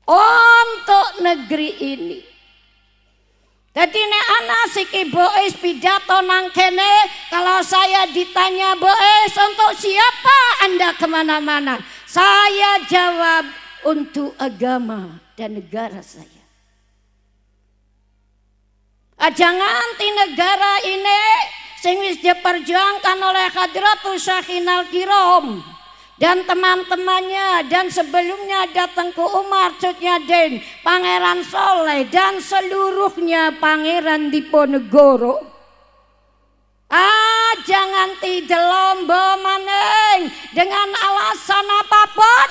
untuk negeri ini. Jadi nek ana siki Bois pidato nang kene, kalau saya ditanya Bois untuk siapa Anda kemana-mana, saya jawab untuk agama dan negara saya. Aja nganti negara ini sing wis diperjuangkan oleh Hadratus Syekhinal Kiram dan teman-temannya, dan sebelumnya datang ke Umar Cutnyadin, Pangeran Soleh, dan seluruhnya Pangeran Diponegoro. Jangan delombo maning dengan alasan apapun.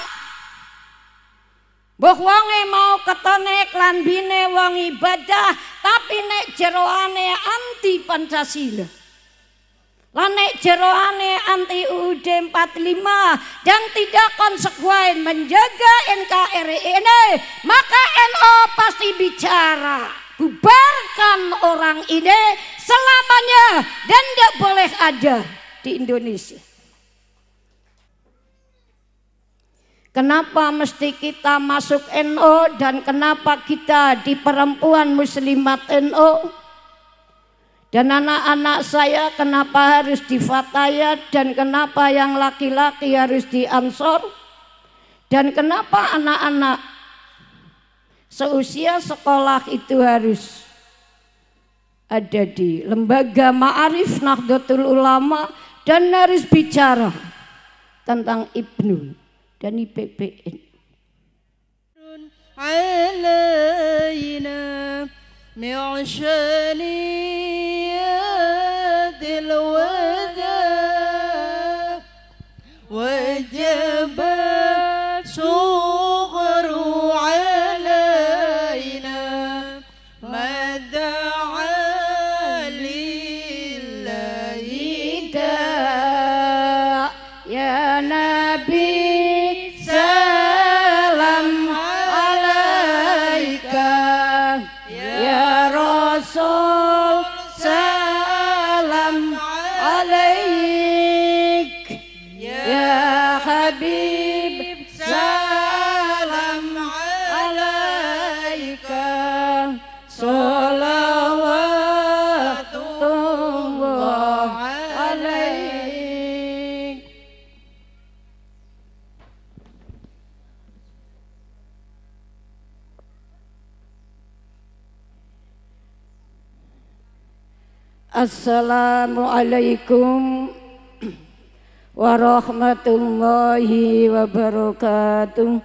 Mbah wonge mau ketone klambine wong ibadah, tapi nek jeroane anti Pancasila. Lan nek jeroane anti UUD 45 dan tidak konsekuen menjaga NKRI ini, maka NU pasti bicara bubarkan orang ini selamanya dan tidak boleh ada di Indonesia. Kenapa mesti kita masuk NU dan kenapa kita di perempuan muslimat NU? Dan anak-anak saya kenapa harus di Fatayat, dan kenapa yang laki-laki harus di Ansor, dan kenapa anak-anak seusia sekolah itu harus ada di lembaga Ma'arif Nahdlatul Ulama dan harus bicara tentang Ibnu dan IPPN. معشانيات الوداع وجب صغر علينا ما دعا لله داع يا نبي سلام عليك يا رسول سلام عليك يا حبيب سلام عليك صلوات الله عليك. Assalamualaikum warahmatullahi wabarakatuh.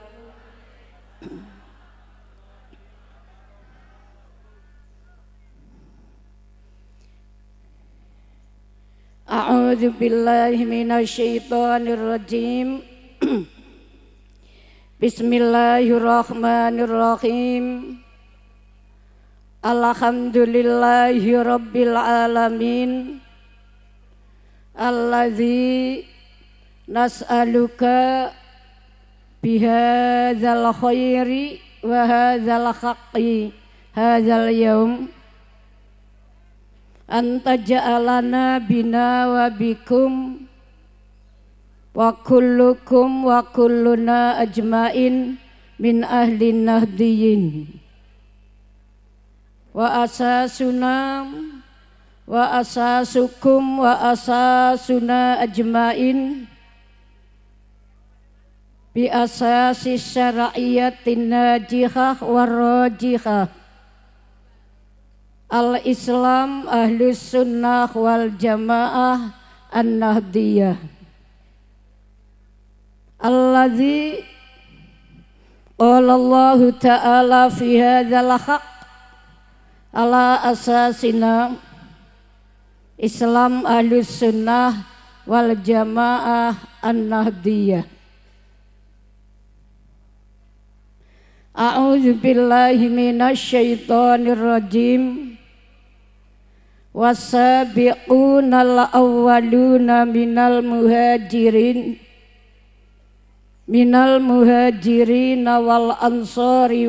A'udzu billahi minasyaitonir rajim. Bismillahirrahmanirrahim. Alhamdulillahi rabbil alamin. Allazi nas'aluka bihadzal khairi wa hadzal haqqi hadzal yaum anta ja'alana bina wa bikum wa kullukum wa kulluna ajmain min ahlin nahdiyin wa asasuna wa asasukum wa asasuna ajmain bi asasi syara'iyatin najihah warrajihah al-Islam ahlus sunnah wal jamaah an-nahdiyah alladzi qala Allah ta'ala fi hadzal haqq ala asasina Islam ahlus sunnah wal jamaah an-nahdiyah. A'udzu billahi minasyaitonir rajim. Wasabiqunal awwaluna minal muhajirin wal ansari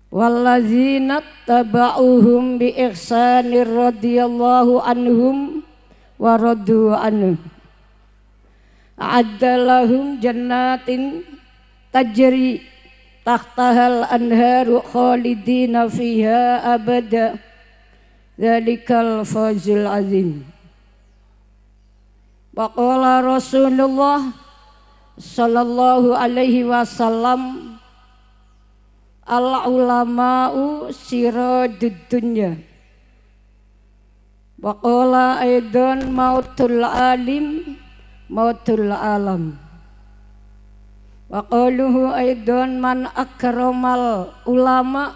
wallazina taba'uhum bi ihsanir radhiyallahu anhum wa radu anhu a'adda lahum jannatin tajri tahtahal anharu khalidina fiha abada dzalikal fawzul azim. Wa qala Rasulullah sallallahu alaihi wasallam al ulama'u siradud dunya. Wa qala aidan mautul alim mautul alam. Wa qaluhu aidan man akramal ulama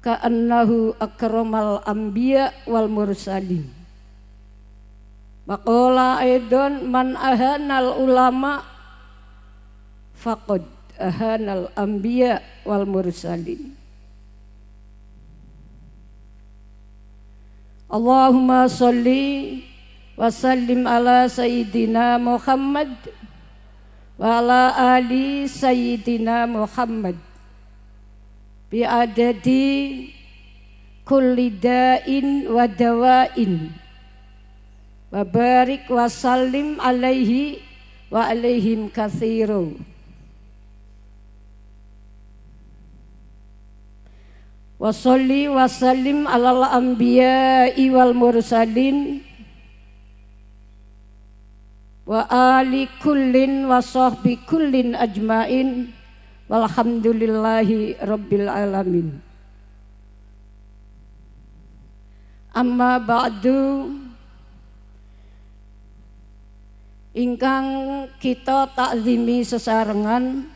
ka'annahu akramal anbiya wal mursalin. Wa qala aidan man ahanal ulama faqad ahanal anbiya wal mursalin. Allahumma sholli wa sallim ala sayyidina Muhammad wa ala ali sayyidina Muhammad bi adadi kulli da'in wa dawa'in wa barik wa sallim alaihi wa alaihim katsiru. Wa sholli wa sallim alal anbiya'i wal mursalin wa ali kullin wa sahbi kullin ajmain walhamdulillahi rabbil alamin. Amma ba'du, ingkang kita takzimi sesarengan,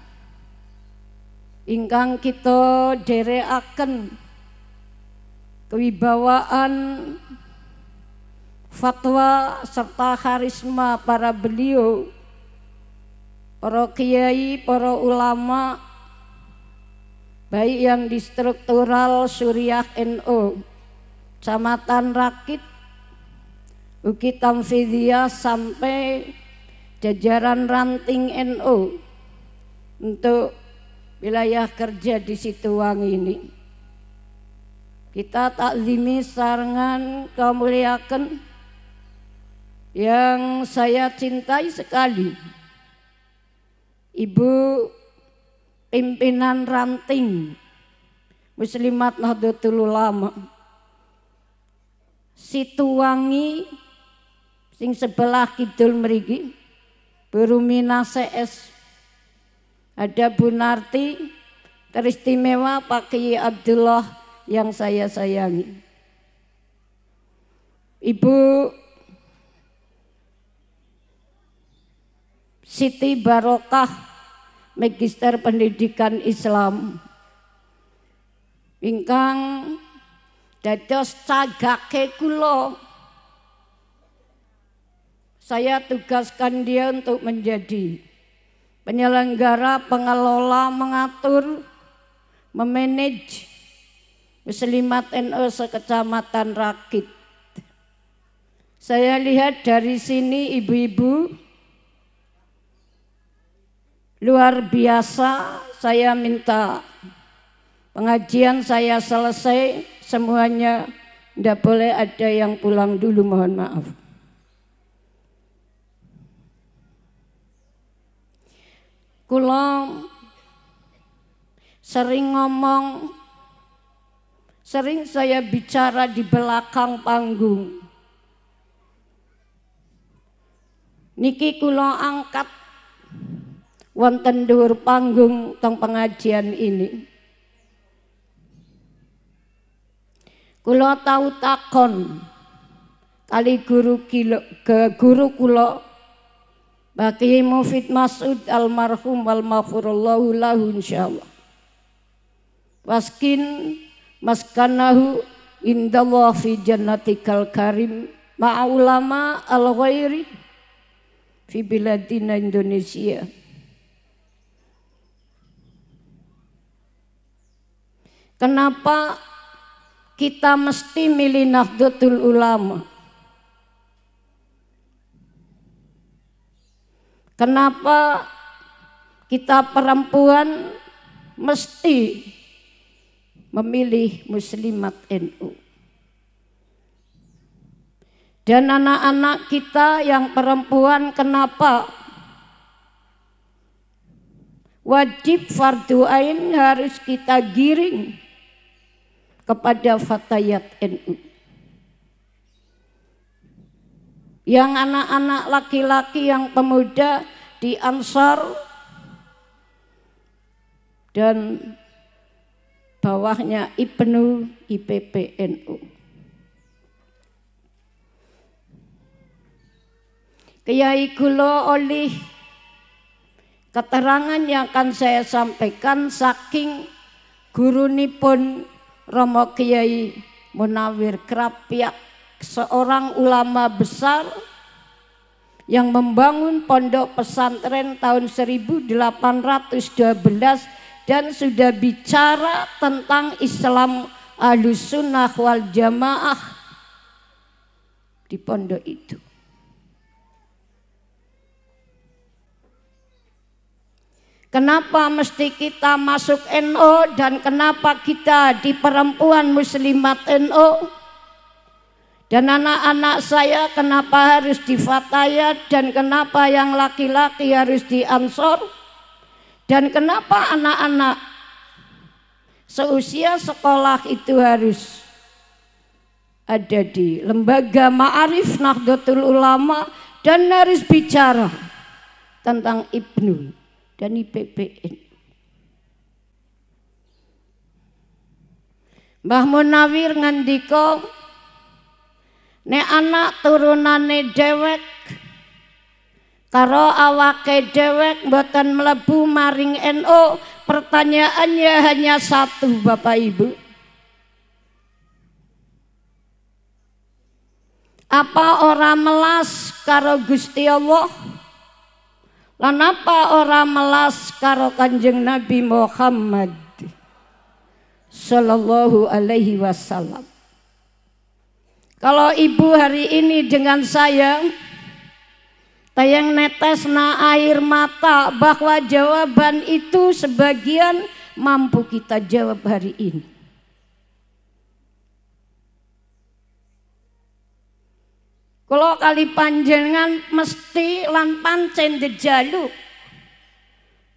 ingkang kita dherekaken kewibawaan fatwa serta karisma para beliau, para kiai, para ulama, baik yang di struktural Suriah NU, Kecamatan Rakit, Uki Tamfidiyah sampai jajaran ranting NU untuk wilayah kerja di Situwangi ini. Kita takzimi sarengan kamuliakan yang saya cintai sekali, Ibu pimpinan ranting Muslimat Nahdlatul Ulama Situwangi sing sebelah kidul mriki, Bu Rumina CS, ada Bu Narti, teristimewa Pak Kiai Abdullah yang saya sayangi, Ibu Siti Barokah, Magister Pendidikan Islam, ingkang dados cagake kula. Saya tugaskan dia untuk menjadi penyelenggara, pengelola, mengatur, memanage Muslimat NU sekecamatan Rakit. Saya lihat dari sini ibu-ibu luar biasa. Saya minta pengajian saya selesai semuanya, tidak boleh ada yang pulang dulu, mohon maaf. Kula sering ngomong, sering saya bicara di belakang panggung. Niki kula angkat wonten dhuwur panggung teng pengajian ini. Kula tahu takon kali guru kula Pak Kiai Mufid Mas'ud almarhum wal maghfurallahu lahu insyaallah. Waskin maskanahu indallah fi jannatikal karim ma'a ulama al ghairi fi biladina Indonesia. Kenapa kita mesti milih Nahdlatul Ulama? Kenapa kita perempuan mesti memilih Muslimat NU? Dan anak-anak kita yang perempuan kenapa wajib fardu ain harus kita giring kepada fatayat NU. Yang anak-anak laki-laki yang pemuda di Ansor dan bawahnya Ibnu IPP NU. Kiai kula oleh keterangan yang akan saya sampaikan saking gurunipun Romo Kiai Munawir Krapyak, seorang ulama besar yang membangun pondok pesantren tahun 1812 dan sudah bicara tentang Islam Ahlussunnah wal Jamaah di pondok itu. Kenapa mesti kita masuk NU dan kenapa kita di perempuan muslimat NU? Dan anak-anak saya kenapa harus di Fatayat dan kenapa yang laki-laki harus di Ansor? Dan kenapa anak-anak seusia sekolah itu harus ada di lembaga Ma'arif Nahdlatul Ulama dan harus bicara tentang Ibnu dan IPPN. Mbah Munawir ngandika, nek anak turunane dewek karo awake dewek mboten mlebu maring NU. Pertanyaannya hanya satu, Bapak Ibu. Apa ora melas karo Gusti Allah? Lan apa ora melas karo Kanjeng Nabi Muhammad sallallahu alaihi wasallam? Kalau ibu hari ini dengan saya tayang netesna air mata bahwa jawaban itu sebagian mampu kita jawab hari ini. Kalau kali panjenengan mesti lan pancen dejaluk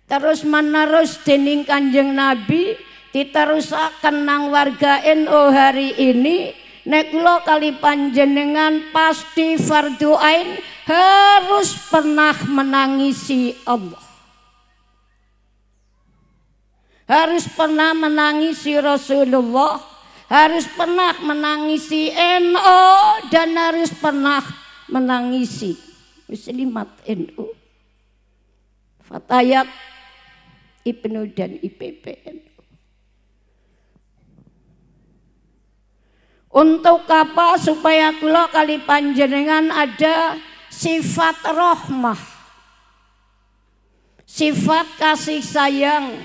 terus menerus dening Kanjeng Nabi diterusaken nang warga NU hari ini. Nek kula kali panjenengan pasti fardu ain harus pernah menangisi Allah, harus pernah menangisi Rasulullah, harus pernah menangisi NU dan harus pernah menangisi muslimat NU, Fatayat, Ibnu dan IPPN. Untuk apa? Supaya kula kali panjenengan ada sifat rahmah, sifat kasih sayang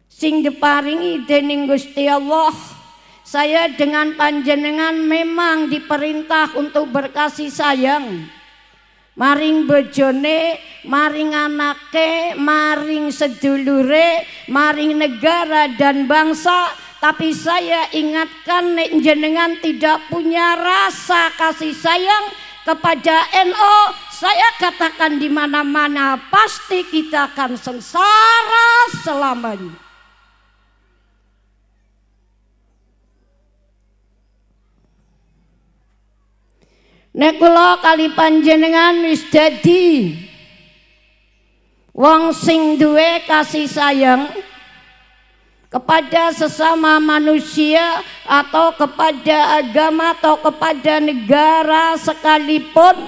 sing diparingi dening Gusti Allah. Saya dengan panjenengan memang diperintah untuk berkasih sayang maring bojone, maring anake, maring sedulure, maring negara dan bangsa. Tapi saya ingatkan, nek jenengan tidak punya rasa kasih sayang kepada NU, saya katakan di mana-mana pasti kita akan sengsara selamanya. Nek kula kali panjenengan wis dadi wong sing duwe kasih sayang kepada sesama manusia atau kepada agama atau kepada negara sekalipun,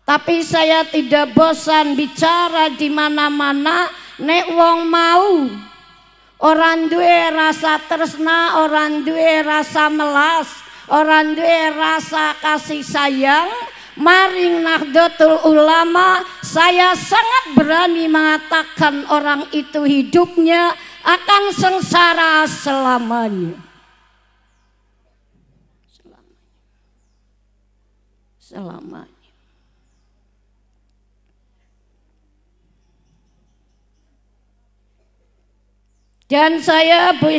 tapi saya tidak bosan bicara di mana-mana. Nek wong mau orang duwe rasa tresna, orang duwe rasa melas, orang duwe rasa kasih sayang maring Nahdlatul Ulama, saya sangat berani mengatakan orang itu hidupnya akan sengsara selamanya. Selamanya. Dan saya Bu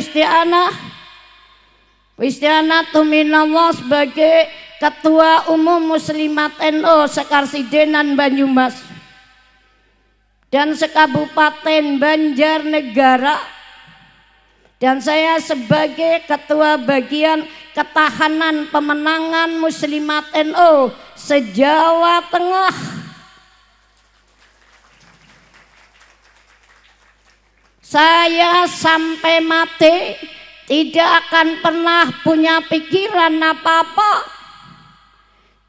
Isti'anah Tuminallah sebagai Ketua Umum Muslimat NU Sekarsidenan Banyumas dan sekabupaten Banjarnegara, dan saya sebagai Ketua Bagian Ketahanan Pemenangan Muslimat NU se-Jawa Tengah. Saya sampai mati tidak akan pernah punya pikiran apa-apa.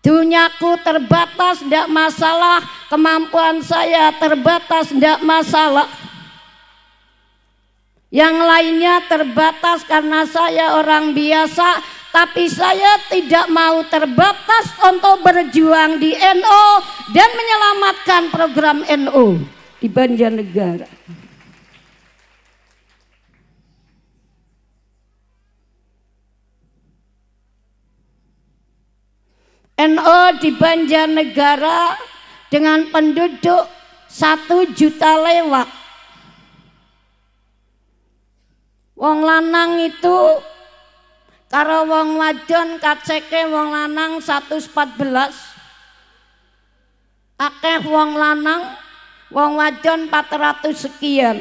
Duniaku terbatas, tidak masalah. Kemampuan saya terbatas, tidak masalah. Yang lainnya terbatas karena saya orang biasa. Tapi saya tidak mau terbatas untuk berjuang di NU dan menyelamatkan program NU di Banjarnegara. NU di Banjarnegara dengan penduduk 1 juta lewat. Wong lanang itu karo wong wadon kaceke wong lanang 114. Akeh wong lanang, wong wadon 400 sekian.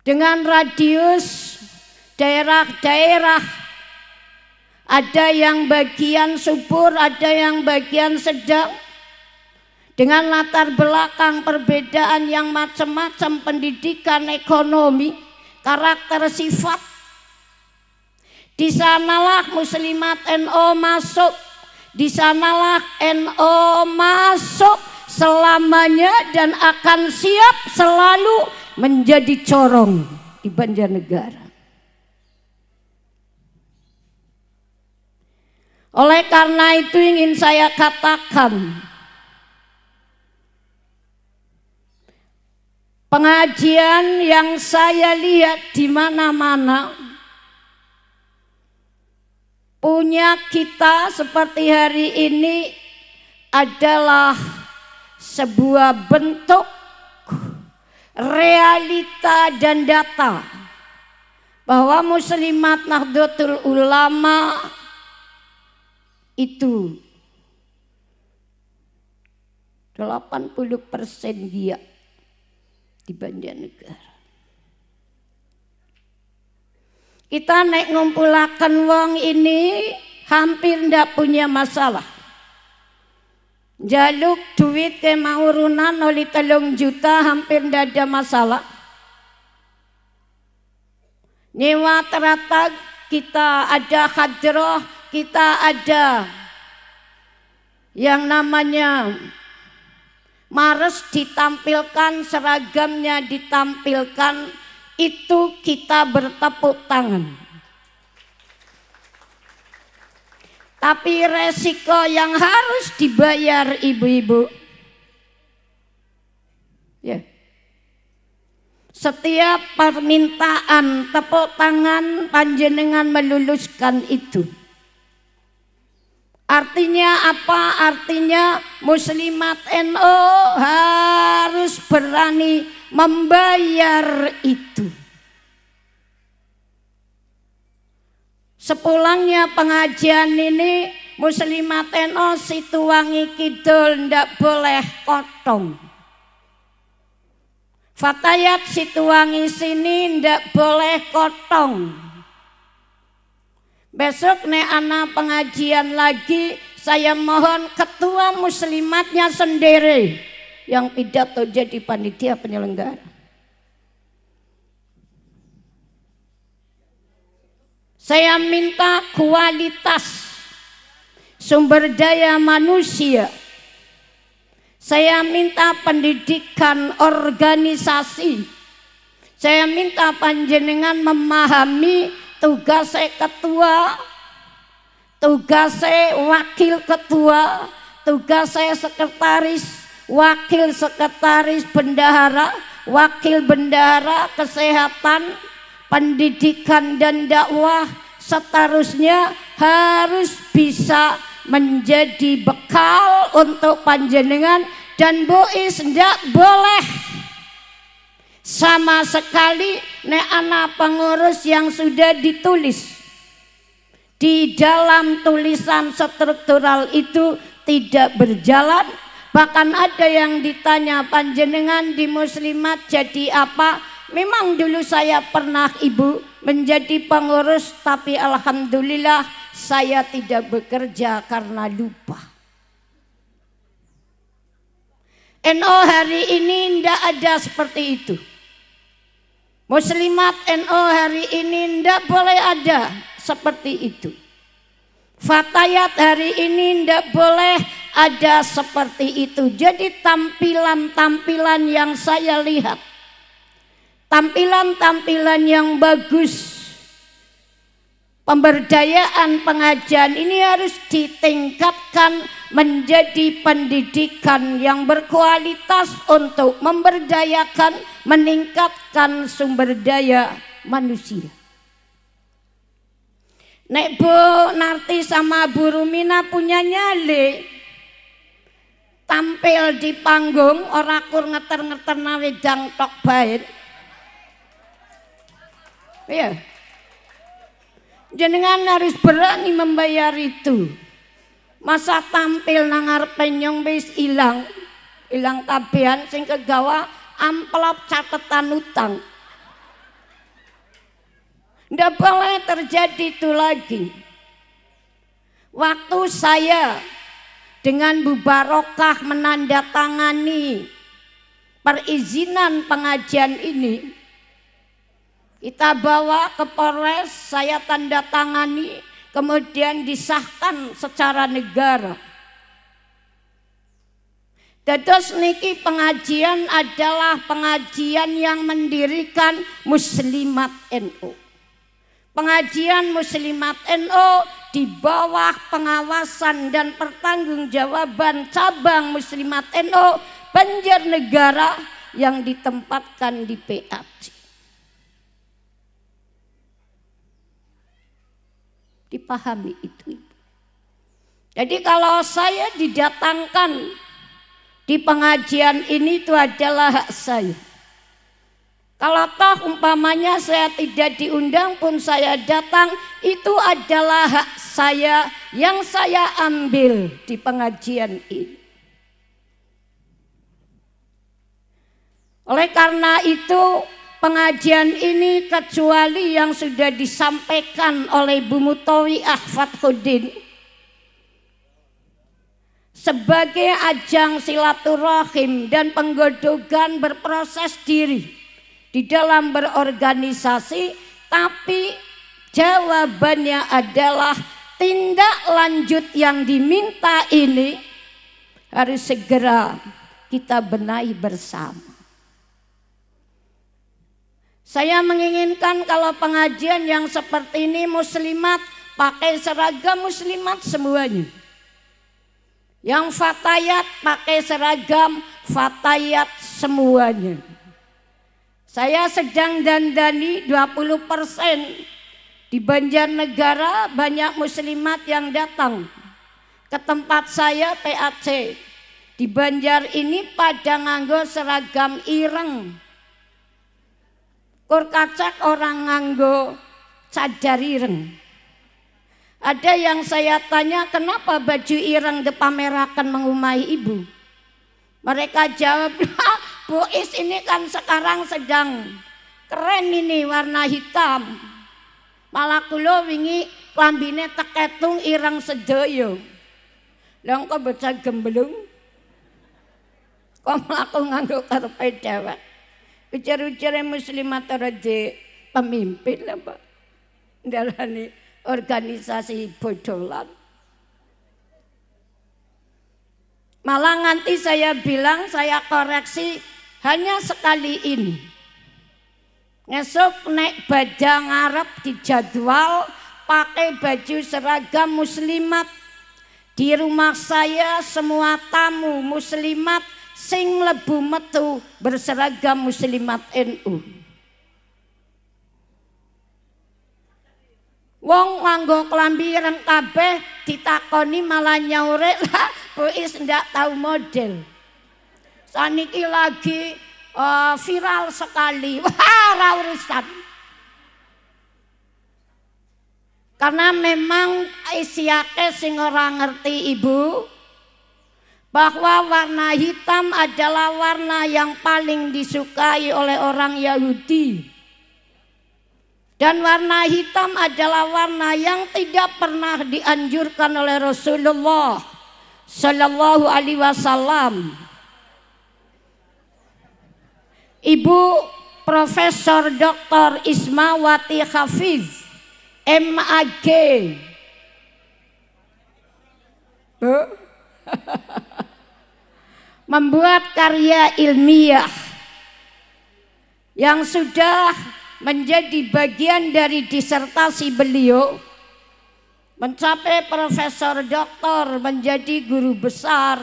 Dengan radius daerah-daerah, ada yang bagian subur, ada yang bagian sedang, dengan latar belakang perbedaan yang macam-macam, pendidikan, ekonomi, karakter, sifat. Di sanalah Muslimat NU masuk, di sanalah NU masuk selamanya dan akan siap selalu menjadi corong di Banjarnegara. Oleh karena itu ingin saya katakan, pengajian yang saya lihat di mana-mana, punya kita seperti hari ini adalah sebuah bentuk realita dan data bahwa Muslimat Nahdlatul Ulama itu 80% dia di Banjarnegara. Kita naik ngumpulakan wong ini hampir ndak punya masalah. Jaluk duit ke maurunan oli 3 juta hampir ndak ada masalah. Nyewa teratag kita ada hadroh, kita ada yang namanya Mares ditampilkan, seragamnya ditampilkan, itu kita bertepuk tangan. Tapi resiko yang harus dibayar ibu-ibu, ya, setiap permintaan tepuk tangan panjenengan meluluskan itu. Artinya apa? Artinya Muslimat NU harus berani membayar itu. Sepulangnya pengajian ini, Muslimat NU Situwangi Kidul ndak boleh kotong. Fatayat Situwangi sini ndak boleh kotong. Besok nek ana pengajian lagi, saya mohon ketua muslimatnya sendiri yang pidato jadi panitia penyelenggara. Saya minta kualitas sumber daya manusia. Saya minta pendidikan organisasi. Saya minta panjenengan memahami tugasnya ketua, tugasnya wakil ketua, tugasnya sekretaris, wakil sekretaris bendahara, wakil bendahara, kesehatan, pendidikan dan dakwah, seterusnya harus bisa menjadi bekal untuk panjenengan. Dan Bois tidak boleh sama sekali nek anak pengurus yang sudah ditulis di dalam tulisan struktural itu tidak berjalan, Bahkan ada yang ditanya, panjenengan di Muslimat jadi apa? Memang dulu saya pernah ibu menjadi pengurus, tapi alhamdulillah saya tidak bekerja karena lupa. NO hari ini tidak ada seperti itu. Muslimat NO hari ini tidak boleh ada seperti itu. Fatayat hari ini tidak boleh ada seperti itu. Jadi tampilan-tampilan yang saya lihat, tampilan-tampilan yang bagus, pemberdayaan pengajian ini harus ditingkatkan menjadi pendidikan yang berkualitas untuk memberdayakan, meningkatkan sumber daya manusia. Nek Bu Narti sama Bu Rumina punya nyali, tampil di panggung ora kur ngeter-ngeter wedang tok bae. Iya. Jenengan harus berani membayar itu. Masa tampil nang ngarepe nyong wis ilang tabehan sing kegawa amplop catetan utang. Nggak boleh terjadi itu lagi. Waktu saya dengan Bu Barokah menandatangani perizinan pengajian ini, kita bawa ke Polres, saya tanda tangani, kemudian disahkan secara negara. Dados niki pengajian adalah pengajian yang mendirikan Muslimat NU. Pengajian Muslimat NU di bawah pengawasan dan pertanggungjawaban cabang Muslimat NU Banjarnegara yang ditempatkan di PAC. Dipahami itu, Ibu. Jadi kalau saya didatangkan di pengajian ini itu adalah hak saya. Kalau toh umpamanya saya tidak diundang pun saya datang, itu adalah hak saya yang saya ambil di pengajian ini. Oleh karena itu pengajian ini kecuali yang sudah disampaikan oleh Bu Mutawiah Fathuddin sebagai ajang silaturahim dan penggodogan berproses diri di dalam berorganisasi, tapi jawabannya adalah tindak lanjut yang diminta ini harus segera kita benahi bersama. Saya menginginkan kalau pengajian yang seperti ini muslimat pakai seragam muslimat semuanya. Yang fatayat pakai seragam fatayat semuanya. Saya sedang dandani 20% di Banjarnegara, banyak muslimat yang datang ke tempat saya PAC. Di Banjar ini pada nganggo seragam ireng. Kur kacak orang nganggo cadar ireng. Ada yang saya tanya, kenapa baju ireng dipamerakan mengumahi ibu? Mereka jawab, Bu Is ini kan sekarang sedang keren ini warna hitam. Malah kula wingi klambine teketung ireng sedaya. Lah kok bocah gemblung? Kok mlaku nganggo karepe dhewek. Ujar-ujare muslimat ora di pemimpin lah, Pak. Ndarani organisasi bodolan. Malah nganti saya bilang, saya koreksi hanya sekali ini. Ngesuk nek badha ngarep dijadwal pakai baju seragam muslimat. Di rumah saya semua tamu muslimat sing mlebu metu berseragam muslimat NU. Wong nganggo klambi ireng kabeh ditakoni malah nyaurek lah Bu Is ndak tahu model. Saniki lagi viral sekali. Wah, ora urusan. Karena memang isiake sing ora ngerti Ibu. bahwa warna hitam adalah warna yang paling disukai oleh orang Yahudi. Dan warna hitam adalah warna yang tidak pernah dianjurkan oleh Rasulullah Sallallahu Alaihi Wasallam. Ibu Profesor Dr. Ismawati Hafiz MAG membuat karya ilmiah yang sudah menjadi bagian dari disertasi beliau, mencapai profesor doktor, menjadi guru besar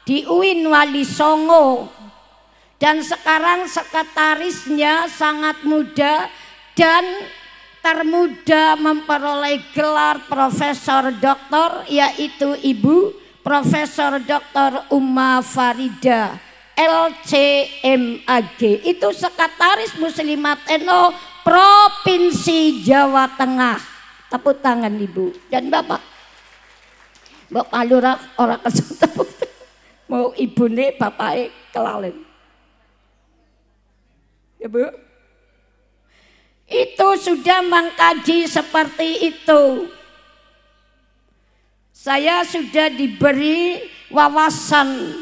di UIN Wali Songo, dan sekarang sekretarisnya sangat muda dan termuda memperoleh gelar profesor doktor, yaitu Ibu Profesor Dr. Uma Farida LCMAG. Itu sekretaris Muslimat NU Provinsi Jawa Tengah. Tepuk tangan Ibu dan Bapak. Mbok Palurah orang kesel tepuk. Mau ibune bapake kelalen. Ya Bu. Itu sudah mengkaji seperti itu. Saya sudah diberi wawasan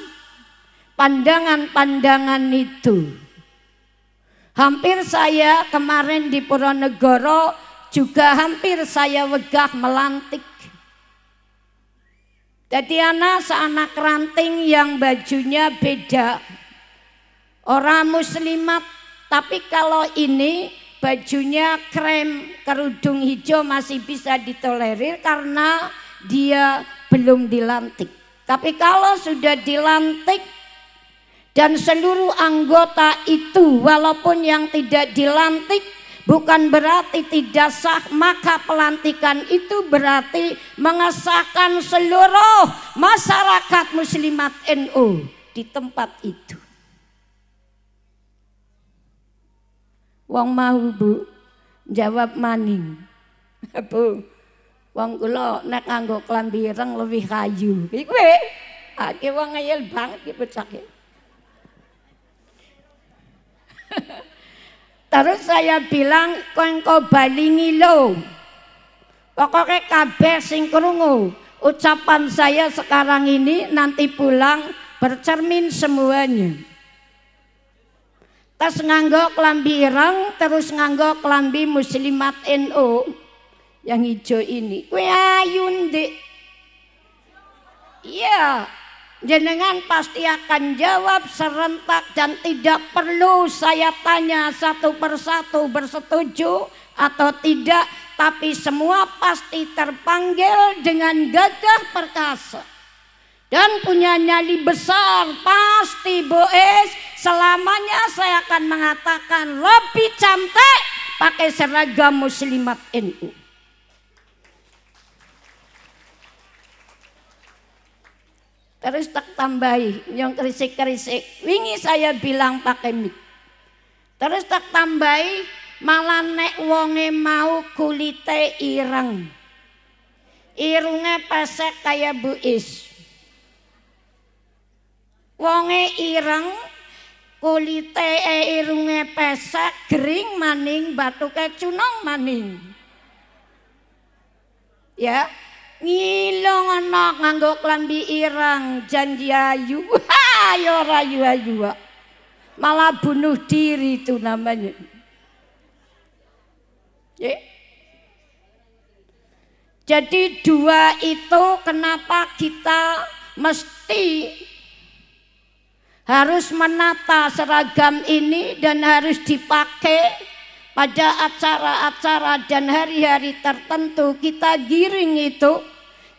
pandangan-pandangan itu. Hampir saya kemarin di Purwonegoro juga hampir saya wegah melantik. Jadi anak ranting yang bajunya beda. Orang muslimat, tapi kalau ini bajunya krem, kerudung hijau masih bisa ditolerir karena dia belum dilantik. Tapi kalau sudah dilantik dan seluruh anggota itu walaupun yang tidak dilantik bukan berarti tidak sah, maka pelantikan itu berarti mengesahkan seluruh masyarakat muslimat NU di tempat itu. Wong mau Bu jawab maning. Bu, wong kula nek nganggo klambi ireng luwih kayu. Iki kowe aki wong ngeyel banget iki bocah. Terus saya bilang kok balingi lo. Pokoknya kabeh sing krungu ucapan saya sekarang ini nanti pulang bercermin semuanya. Tas nganggo klambi ireng, terus nganggo klambi muslimat NU yang hijau ini. Kowe ayu Ndik. Iya. Jenengan pasti akan jawab serentak dan tidak perlu saya tanya satu persatu bersetuju atau tidak, tapi semua pasti terpanggil dengan gagah perkasa dan punya nyali besar. Pasti Boes selamanya saya akan mengatakan lebih cantik pakai seragam muslimat NU. Terus tak tambahi yang kerisik-kerisik. Wingi saya bilang pakai mic. Terus tak tambahi malah nek wonge mau kulite ireng. Irunge pesek kaya Bu Is. Wonge ireng kulite irunge pesek gering maning batuke cunong maning. Ya. Ngilong anak nganggo klambi ireng janji ayu, ya ora ayu-ayu, malah bunuh diri itu namanya. Jadi dua itu kenapa kita mesti harus menata seragam ini dan harus dipakai pada acara-acara dan hari-hari tertentu. Kita giring itu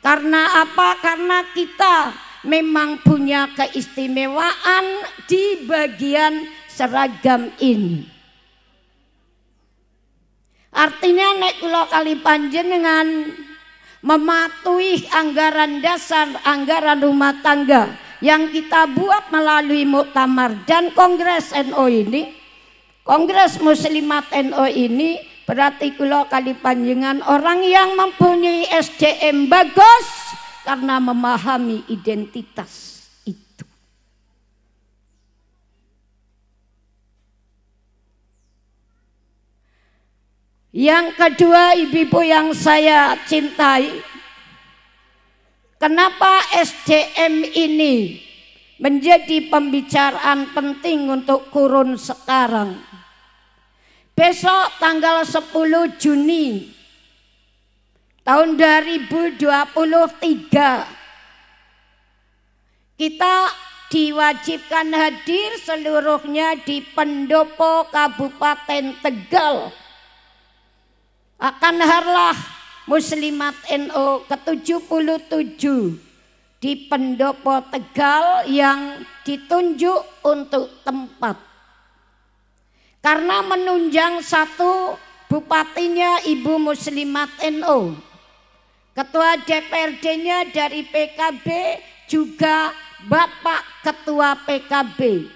karena apa? Karena kita memang punya keistimewaan di bagian seragam ini. Artinya nek kula kali panjenengan mematuhi anggaran dasar, anggaran rumah tangga yang kita buat melalui muktamar dan kongres NU ini, Kongres Muslimat NU ini berarti kula kali panjenengan orang yang mempunyai SDM bagus karena memahami identitas Yang kedua, ibu-ibu yang saya cintai, kenapa SDM ini menjadi pembicaraan penting untuk kurun sekarang? Besok tanggal 10 Juni tahun 2023 kita diwajibkan hadir seluruhnya di Pendopo Kabupaten Tegal akan harlah Muslimat NU ke-77 di Pendopo Tegal yang ditunjuk untuk tempat. Karena menunjang satu, bupatinya Ibu Muslimat NU, ketua DPRD-nya dari PKB juga Bapak Ketua PKB.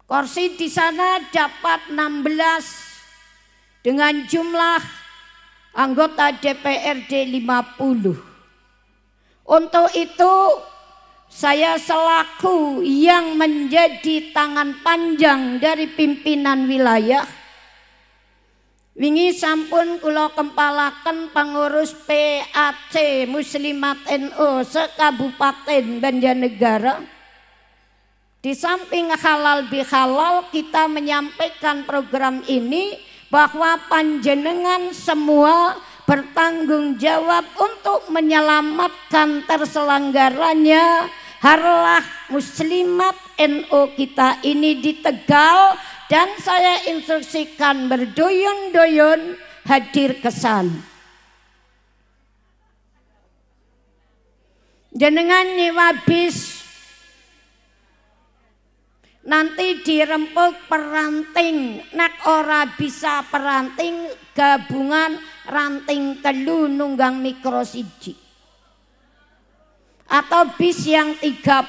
Kursi di sana dapat 16 dengan jumlah anggota DPRD 50. Untuk itu saya selaku yang menjadi tangan panjang dari pimpinan wilayah, wingi sampun kula kempalaken pengurus PAC Muslimat NU se-Kabupaten Banjarnegara. Di samping halal bihalal, kita menyampaikan program ini bahwa panjenengan semua bertanggung jawab untuk menyelamatkan terselenggaranya harlah Muslimat NU kita ini di Tegal, dan saya instruksikan berduyun-duyun hadir ke sana. Jenengan nyewa bis, nanti dirempuk peranting, nak ora bisa peranting gabungan ranting telu nunggang mikro siji atau bis yang 30.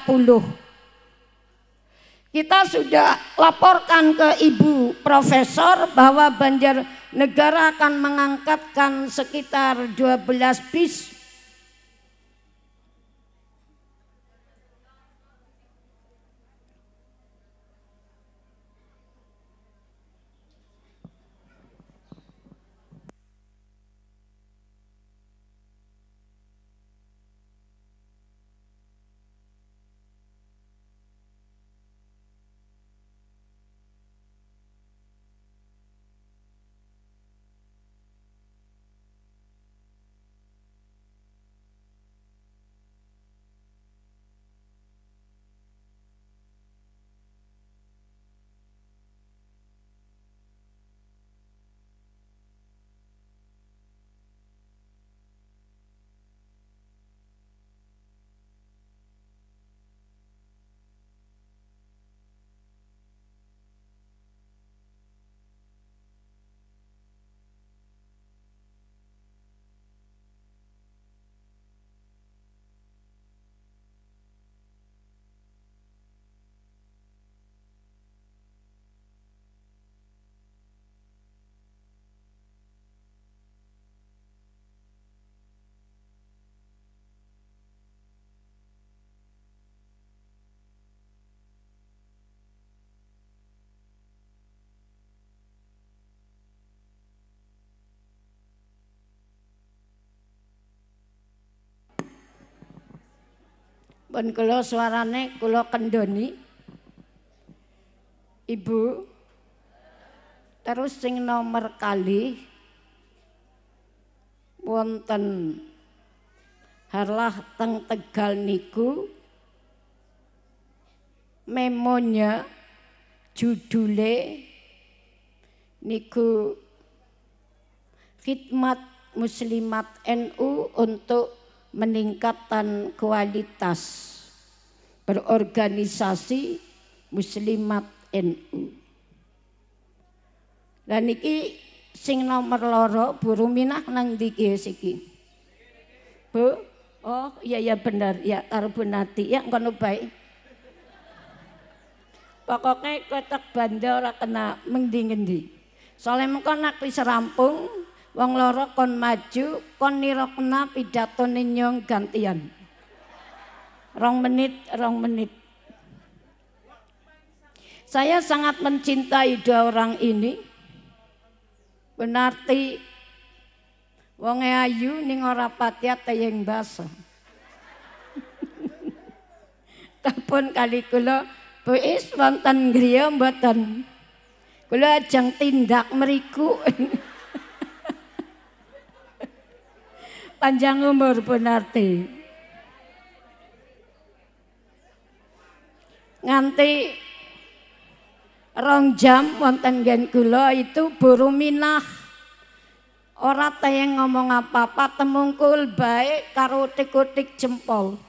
Kita sudah laporkan ke Ibu Profesor bahwa Banjarnegara akan mengangkatkan sekitar 12 bis. Pun kula suarane kula kendoni. Ibu, terus sing nomor kali wonten harlah teng Tegal niku, memonya judule niku khidmat Muslimat NU untuk meningkatkan kualitas berorganisasi Muslimat NU. Dan niki sing nomor loro Bu Ruminah nang ndi iki? Bu? Oh iya bener ya, karo Bu Nati ya, ngono bae. Pokoknya kotak banda ora kena mengdi-ngendi. Soalnya mengko nak wis rampung, wong loro kon maju, kon nirokna pidatone nyong gantian. 2 menit. Saya sangat mencintai 2 orang ini. Benarti wong ayu ning ora patiat tayeng basa. Tapun kali kula puis wonten griya mboten. Kula ajeng tindak mriku. Panjang umur Benarti. Nganti 2 jam wonten nggen kula itu buru minah. Ora tayeng ngomong apa-apa, temungkul bae karo utik-utik jempol.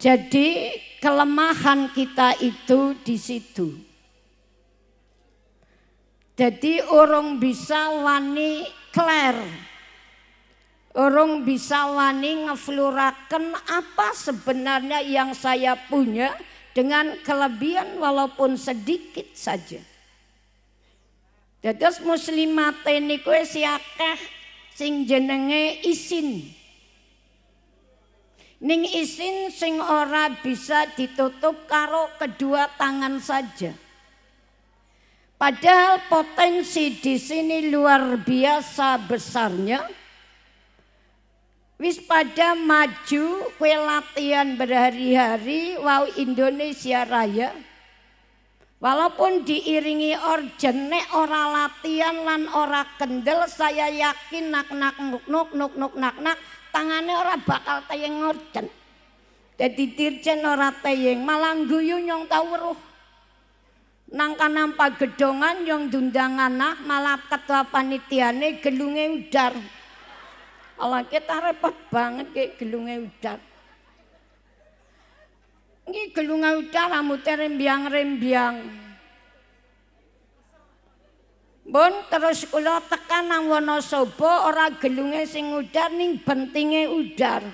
Jadi kelemahan kita itu di situ. Jadi urung bisa wani kler. Urung bisa wani ngefluraken apa sebenarnya yang saya punya dengan kelebihan walaupun sedikit saja. Dados muslimat niku wis akeh sing jenenge isin. Ning isin sing ora bisa ditutup karo kedua tangan saja. Padahal potensi di sini luar biasa besarnya. Wis pada maju kue latihan berhari-hari wau Indonesia Raya. Walaupun diiringi orjen nek ora latihan lan ora kendel, saya yakin nak tangane ora bakal tayeng orjen. Dadi dirjen ora tayeng, malah guyu nyong tau weruh. Nang kanampa gedongan yang dundang anak malah ketua panitiane gelunge udar. Allah kita repot banget kayak gelunge udar. Ini gelunge udar rambutnya rembiang-rembiang. Bon terus kula tekan nang Wonosobo ora gelunge sing udar ning bentinge udar.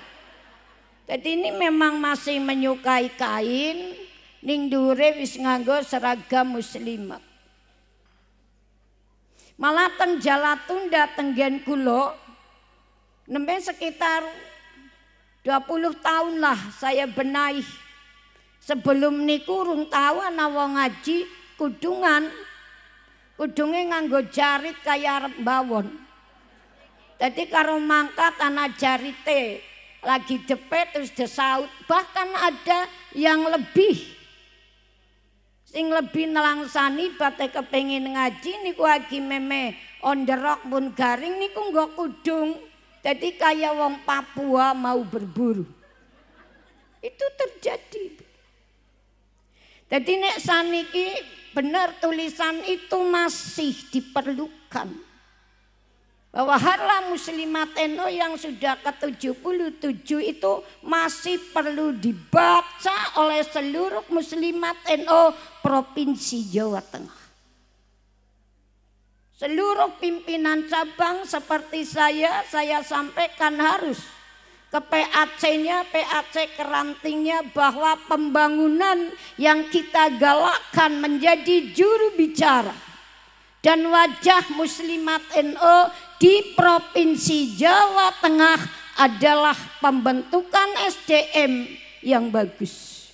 Jadi ini memang masih menyukai kain ning dhuwure wis nganggo seragam muslimat. Malah teng Jalatunda tenggen kula nembe sekitar 20 tahun lah saya benahi. Sebelum niku urung tahu ana wong ngaji kudungan. Kudunge nganggo jarit kaya arep mbawon. Jadi karo mangkat ana jarite lagi jepit terus desaut. Bahkan ada yang lebih sing lebih nelangsani bate kepengin ngaji niku lagi meme on the rock pun garing niku nggo kudung. Jadi kayak wong Papua mau berburu. Itu terjadi. Jadi nek saniki benar tulisan itu masih diperlukan. Bahwa harla muslimat NU yang sudah ke-77 itu masih perlu dibaca oleh seluruh muslimat NU Provinsi Jawa Tengah. Seluruh pimpinan cabang seperti saya sampaikan harus ke PAC-nya, PAC Kerantingnya bahwa pembangunan yang kita galakkan menjadi juru bicara dan wajah muslimat NU di Provinsi Jawa Tengah adalah pembentukan SDM yang bagus.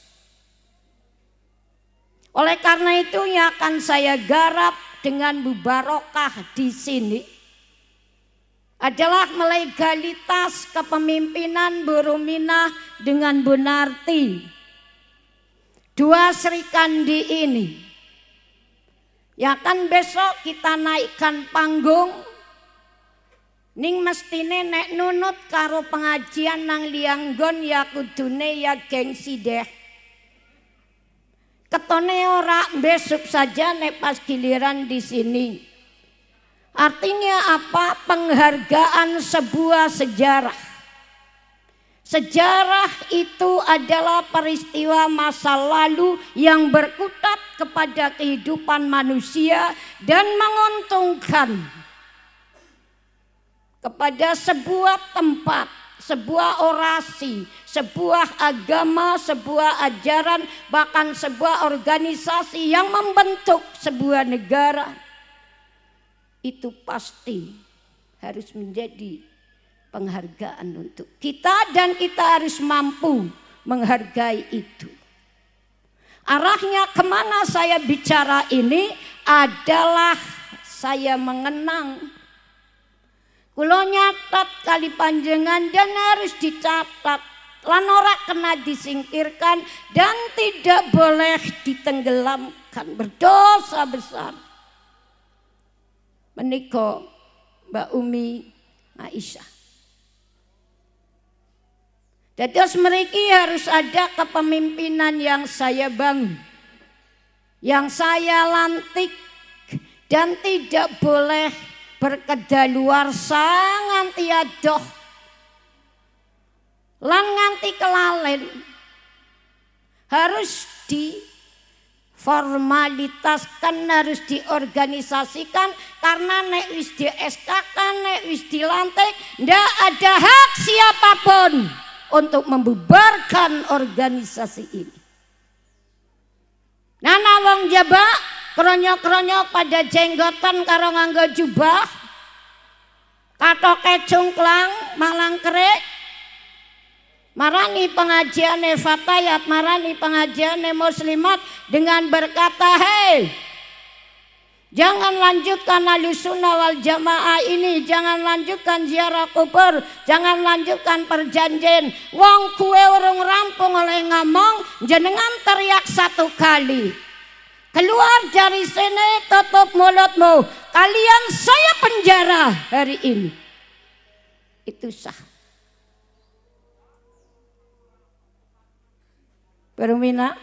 Oleh karena itu yang akan saya garap dengan Bu Barokah di sini adalah melegalitas kepemimpinan Bu Ruminah dengan Bu Narti. Dua Sri Kandi ini. Ya kan besok kita naikkan panggung. Ning mestine nek nunut karo pengajian nang Lianggon ya kudune ya gengsi deh. Ketone ora besok saja nek pas giliran di sini. Artinya apa? Penghargaan sebuah sejarah. Sejarah itu adalah peristiwa masa lalu yang berkutat kepada kehidupan manusia dan menguntungkan kepada sebuah tempat, sebuah orasi, sebuah agama, sebuah ajaran, bahkan sebuah organisasi yang membentuk sebuah negara. Itu pasti harus menjadi penghargaan untuk kita dan kita harus mampu menghargai itu. Arahnya kemana saya bicara ini adalah saya mengenang. Kula nyatat kali panjenengan dan harus dicatat. Lan ora kena disingkirkan dan tidak boleh ditenggelamkan, berdosa besar. Menika Mbak Umi Aisyah. Dados mriki harus ada kepemimpinan yang saya bangun, yang saya lantik, dan tidak boleh berkedaluarsa nganti adoh lan nganti kelalen. Harus diformalitaskan, harus diorganisasikan, karena nek wis di SK kan, nek wis dilantik, ndak ada hak siapapun untuk membubarkan organisasi ini. Nana wong Jawa kronyok-kronyok pada jenggotan karo nganggo jubah, katoke cungklang malang kerik, marani pengajiane fatayat, marani pengajiane muslimat dengan berkata, hei, jangan lanjutkan Ahlussunnah wal Jamaah ini, jangan lanjutkan ziarah kubur, jangan lanjutkan perjanjian. Wong kue urung rampung oleh ngomong, jenengan teriak satu kali. Keluar dari sini, tutup mulutmu. Kalian saya penjara hari ini. Itu sah. Bermina?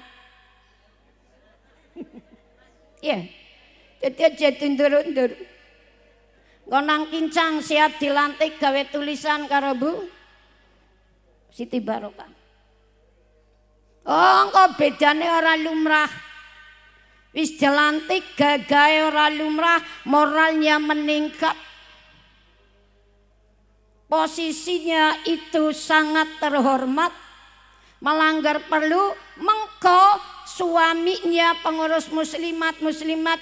Ya. Jadi aja tundur-undur. Ngonang kincang siap dilantik gawe tulisan karo Bu Siti Barokah. Oh, kok bedane ora lumrah. Wis dilantik gagahe ora lumrah, moralnya meningkat. Posisinya itu sangat terhormat. Melanggar perlu, mengko suaminya pengurus muslimat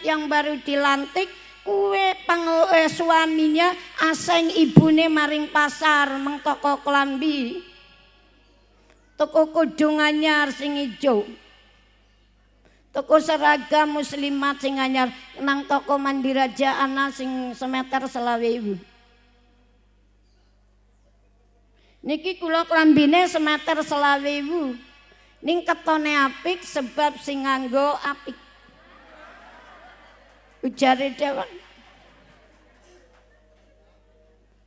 yang baru dilantik, kue suaminya aseng ibune maring pasar mengtoko klambi, toko kudung anyar sing ijo, toko seragam muslimat sing anyar, nang toko Mandiraja ana sing semeter 20.000. Niki kula klambine semeter 20.000. Ning ketone apik sebab sing nganggo apik. Ujare dewan.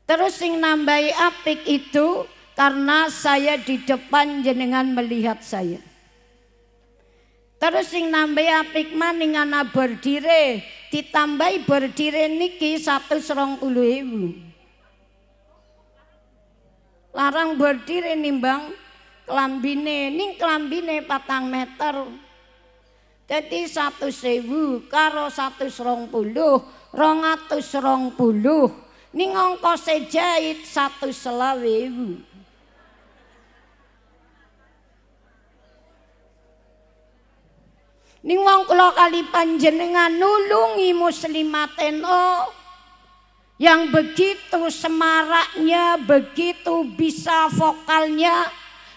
Terus sing nambahi apik itu karena saya di depan jenengan melihat saya. Terus sing nambahi apik maning ana bordire, ditambahi bordire niki 120.000. Larang bordire nimbang klambine, ning klambine 4 meter. Jadi 100.000 karo 120, 220. Ning ongkose jahit 120.000. Ning wong kula kali panjenengan nulungi muslimat NU yang begitu semaraknya, begitu bisa vokalnya,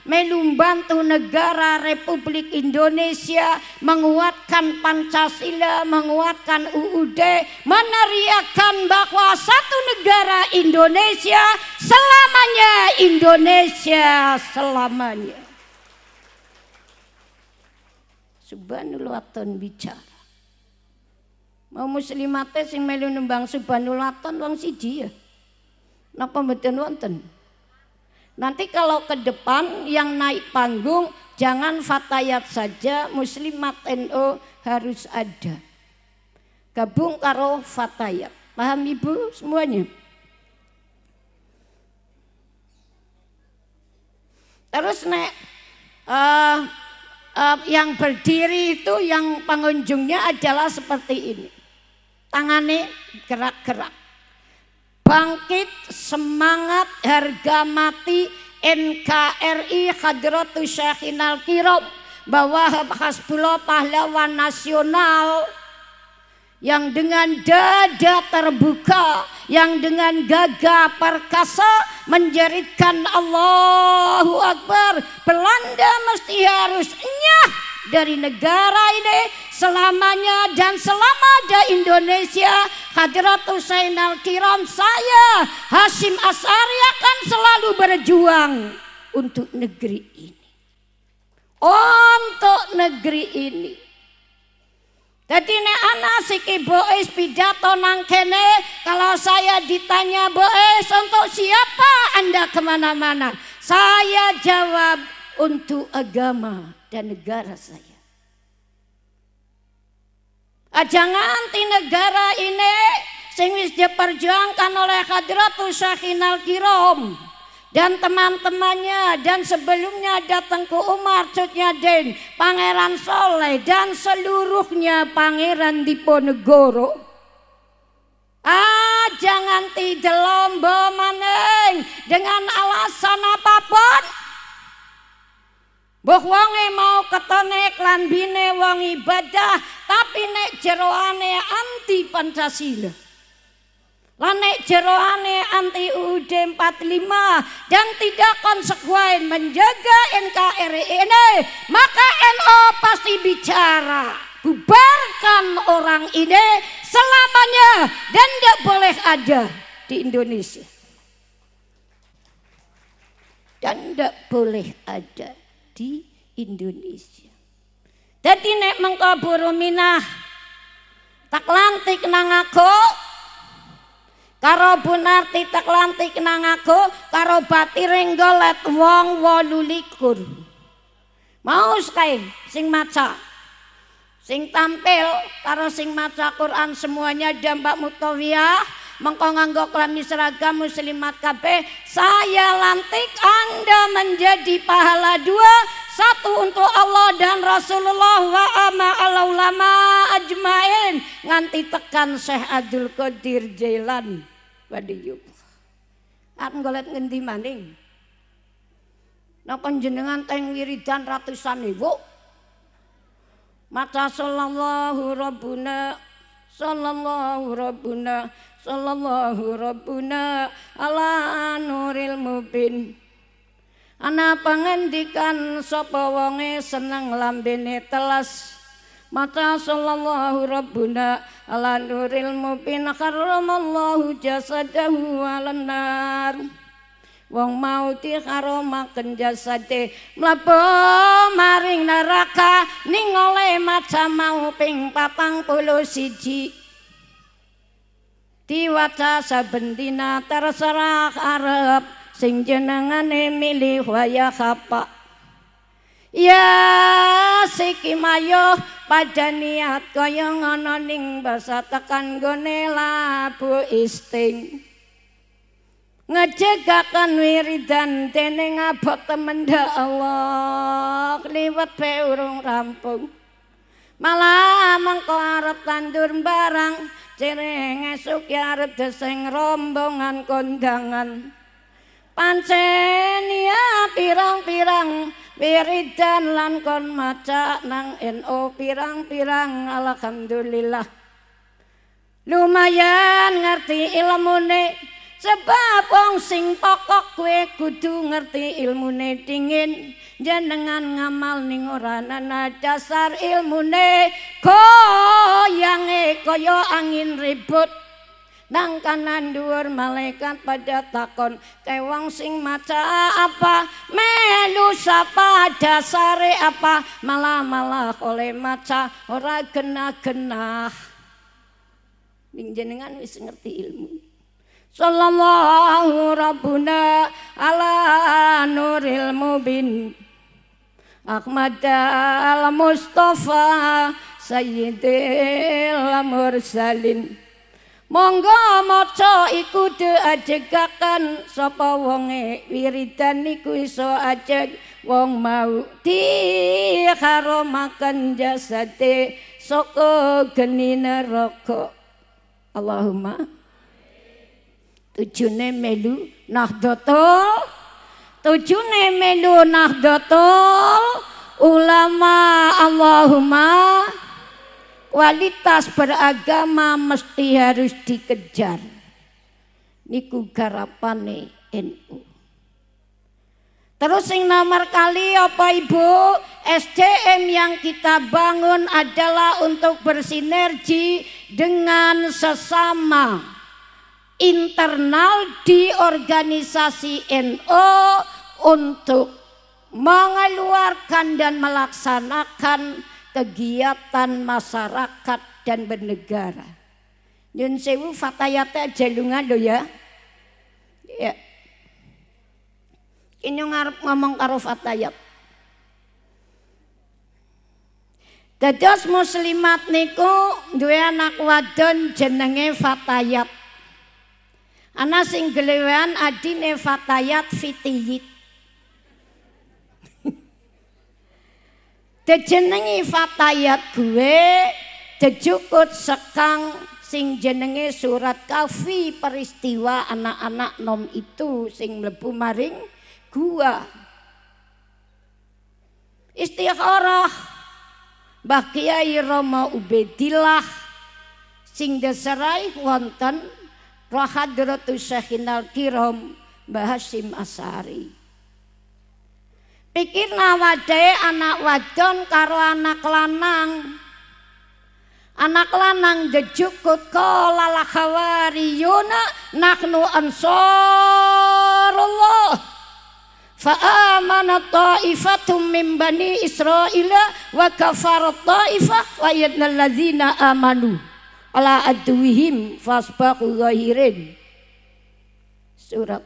membantu negara Republik Indonesia menguatkan Pancasila, menguatkan UUD, meneriakkan bahwa satu negara Indonesia selamanya, Indonesia selamanya. Subhanul Waton bicara. Mau muslimate sing melu nembang Subhanul Waton wong siji ya. Napa mboten wonten? Nanti kalau ke depan yang naik panggung jangan fatayat saja, muslimat NU harus ada. Gabung karo fatayat. Paham Ibu semuanya? Terus nek yang berdiri itu yang pengunjungnya adalah seperti ini. Tangannya gerak-gerak. Bangkit semangat harga mati NKRI Hadratus Syekhinal Kiram bahwa Hasbullah pahlawan nasional yang dengan dada terbuka, yang dengan gagah perkasa menjeritkan Allahu Akbar. Belanda mesti harus nyah dari negara ini selamanya dan selama ada Indonesia. Hadratus Sayyidina Al-Kiram, saya Hasyim Asy'ari akan selalu berjuang untuk negeri ini, untuk negeri ini. Jadi nek ana siki Bois pidato nang kene, kalau saya ditanya Bois untuk siapa Anda kemana-mana, saya jawab untuk agama dan negara saya. Aja nganti negara ini sing wis diperjuangkan oleh Hadratus Sayyidina Al-Kiram dan teman-temannya, dan sebelumnya ada Tengku Umar Cutnyadin, Pangeran Soleh, dan seluruhnya Pangeran Diponegoro. Jangan delombo maning dengan alasan apapun. Mbah wonge mau ketone klambine wong ibadah, tapi nek jeroane anti Pancasila. Lan nek jeroane anti UUD 45 dan tidak konsekuen menjaga NKRI ini, maka NU pasti bicara bubarkan orang ini selamanya dan tidak boleh ada di Indonesia. Dan tidak boleh ada di Indonesia. Jadi nek mengko buru minah tak lantik nang aku, karo Bu Narti tak lantik nang aku, karo Batiring golet wong 28. Mau kae sing maca, sing tampil karo sing maca Quran semuanya dampak Mutawiyah, mengko nganggo klambi seragam muslimat kabeh, saya lantik Anda menjadi pahala dua, satu untuk Allah dan Rasulullah wa ma'al ulama ajmain, nganti tekan Syekh Abdul Qadir Jailani. Wadiyup. Arep golek ngendi maning? Napa jenengan teng wiridan ratusan ewu? Maca sallallahu rabbuna sallallahu rabbuna sallallahu rabbuna ala nuril mubin. Ana pangendikan sapa wonge seneng lambene telas, maca sallallahu rabbuna ala nuril mubin karramallahu jasadahu alan nar. Wong mau dikharomaken jasade mlebu maring neraka ning oleh maca mau ping 41. Diwaca saben dina terserah arep sing jenengane milih waya apa. Ya siki mayo pada niat kaya ngono ning basa tekan gone labu isting. Ngejegakan wiridan dening abot temenda Allah, kliwet pe urung rampung. Malah mengko arep tandur barang, cireng esuk ya arep deseng rombongan kondangan. Pancen ya pirang-pirang wiridan lan kon maca nang NU pirang-pirang, alhamdulillah. Lumayan ngerti ilmune, sebab wong sing pokok kowe kudu ngerti ilmune dingin. Jenengan ngamal ning ora ana dasar ilmune, goyange kaya angin ribut. Nang kanan dhuwur malaikat pada takon, kae wong sing maca apa, melu sapa, dasare apa, malah oleh maca ora genah-genah. Ning jenengan wis ngerti ilmu. Sallallahu rabbuna ala nuril mubin Ahmad al-Mustafa Sayyidil Mursalin. Monggo maca iku diajegaken sapa wonge wiridan niku iso ajeg wong mau dikharomaken jasade saka geni neraka. Allahumma tujune melu Nahdlatul Ulama. Allahumma kualitas beragama mesti harus dikejar. Niku garapane NU. Terus yang nomor kali apa Ibu? SDM yang kita bangun adalah untuk bersinergi dengan sesama internal di organisasi NU untuk mengeluarkan dan melaksanakan kegiatan masyarakat dan bernegara. Nyun sewu fatayate jalungan do ya. Ya. Ini ngarep ngomong karo fatayat. Dados muslimat niku duwe anak wadon jenenge Fatayat. Ana sing gelewean adine Fatayat Fitiyit. Dejenengi Fatayat gue dejukut sekang sing jenenge surat kafi peristiwa anak-anak nom itu sing mlebu maring gua. Istikharah Mbah Kiai Rama Ubedillah sing deserai wonten Roh Hadratus Syekhinal Kiram Mbah Hasyim Asy'ari. Pikirna wadahe anak wadon karo anak lanang. Anak lanang dejukut qala la khawariyuna nahnu ansarullah. Fa'amana ta'ifatum min bani Israila wa kafarat ta'ifah wa yadnal ladzina amanu ala adwihim fasbaqu zahirin. Surat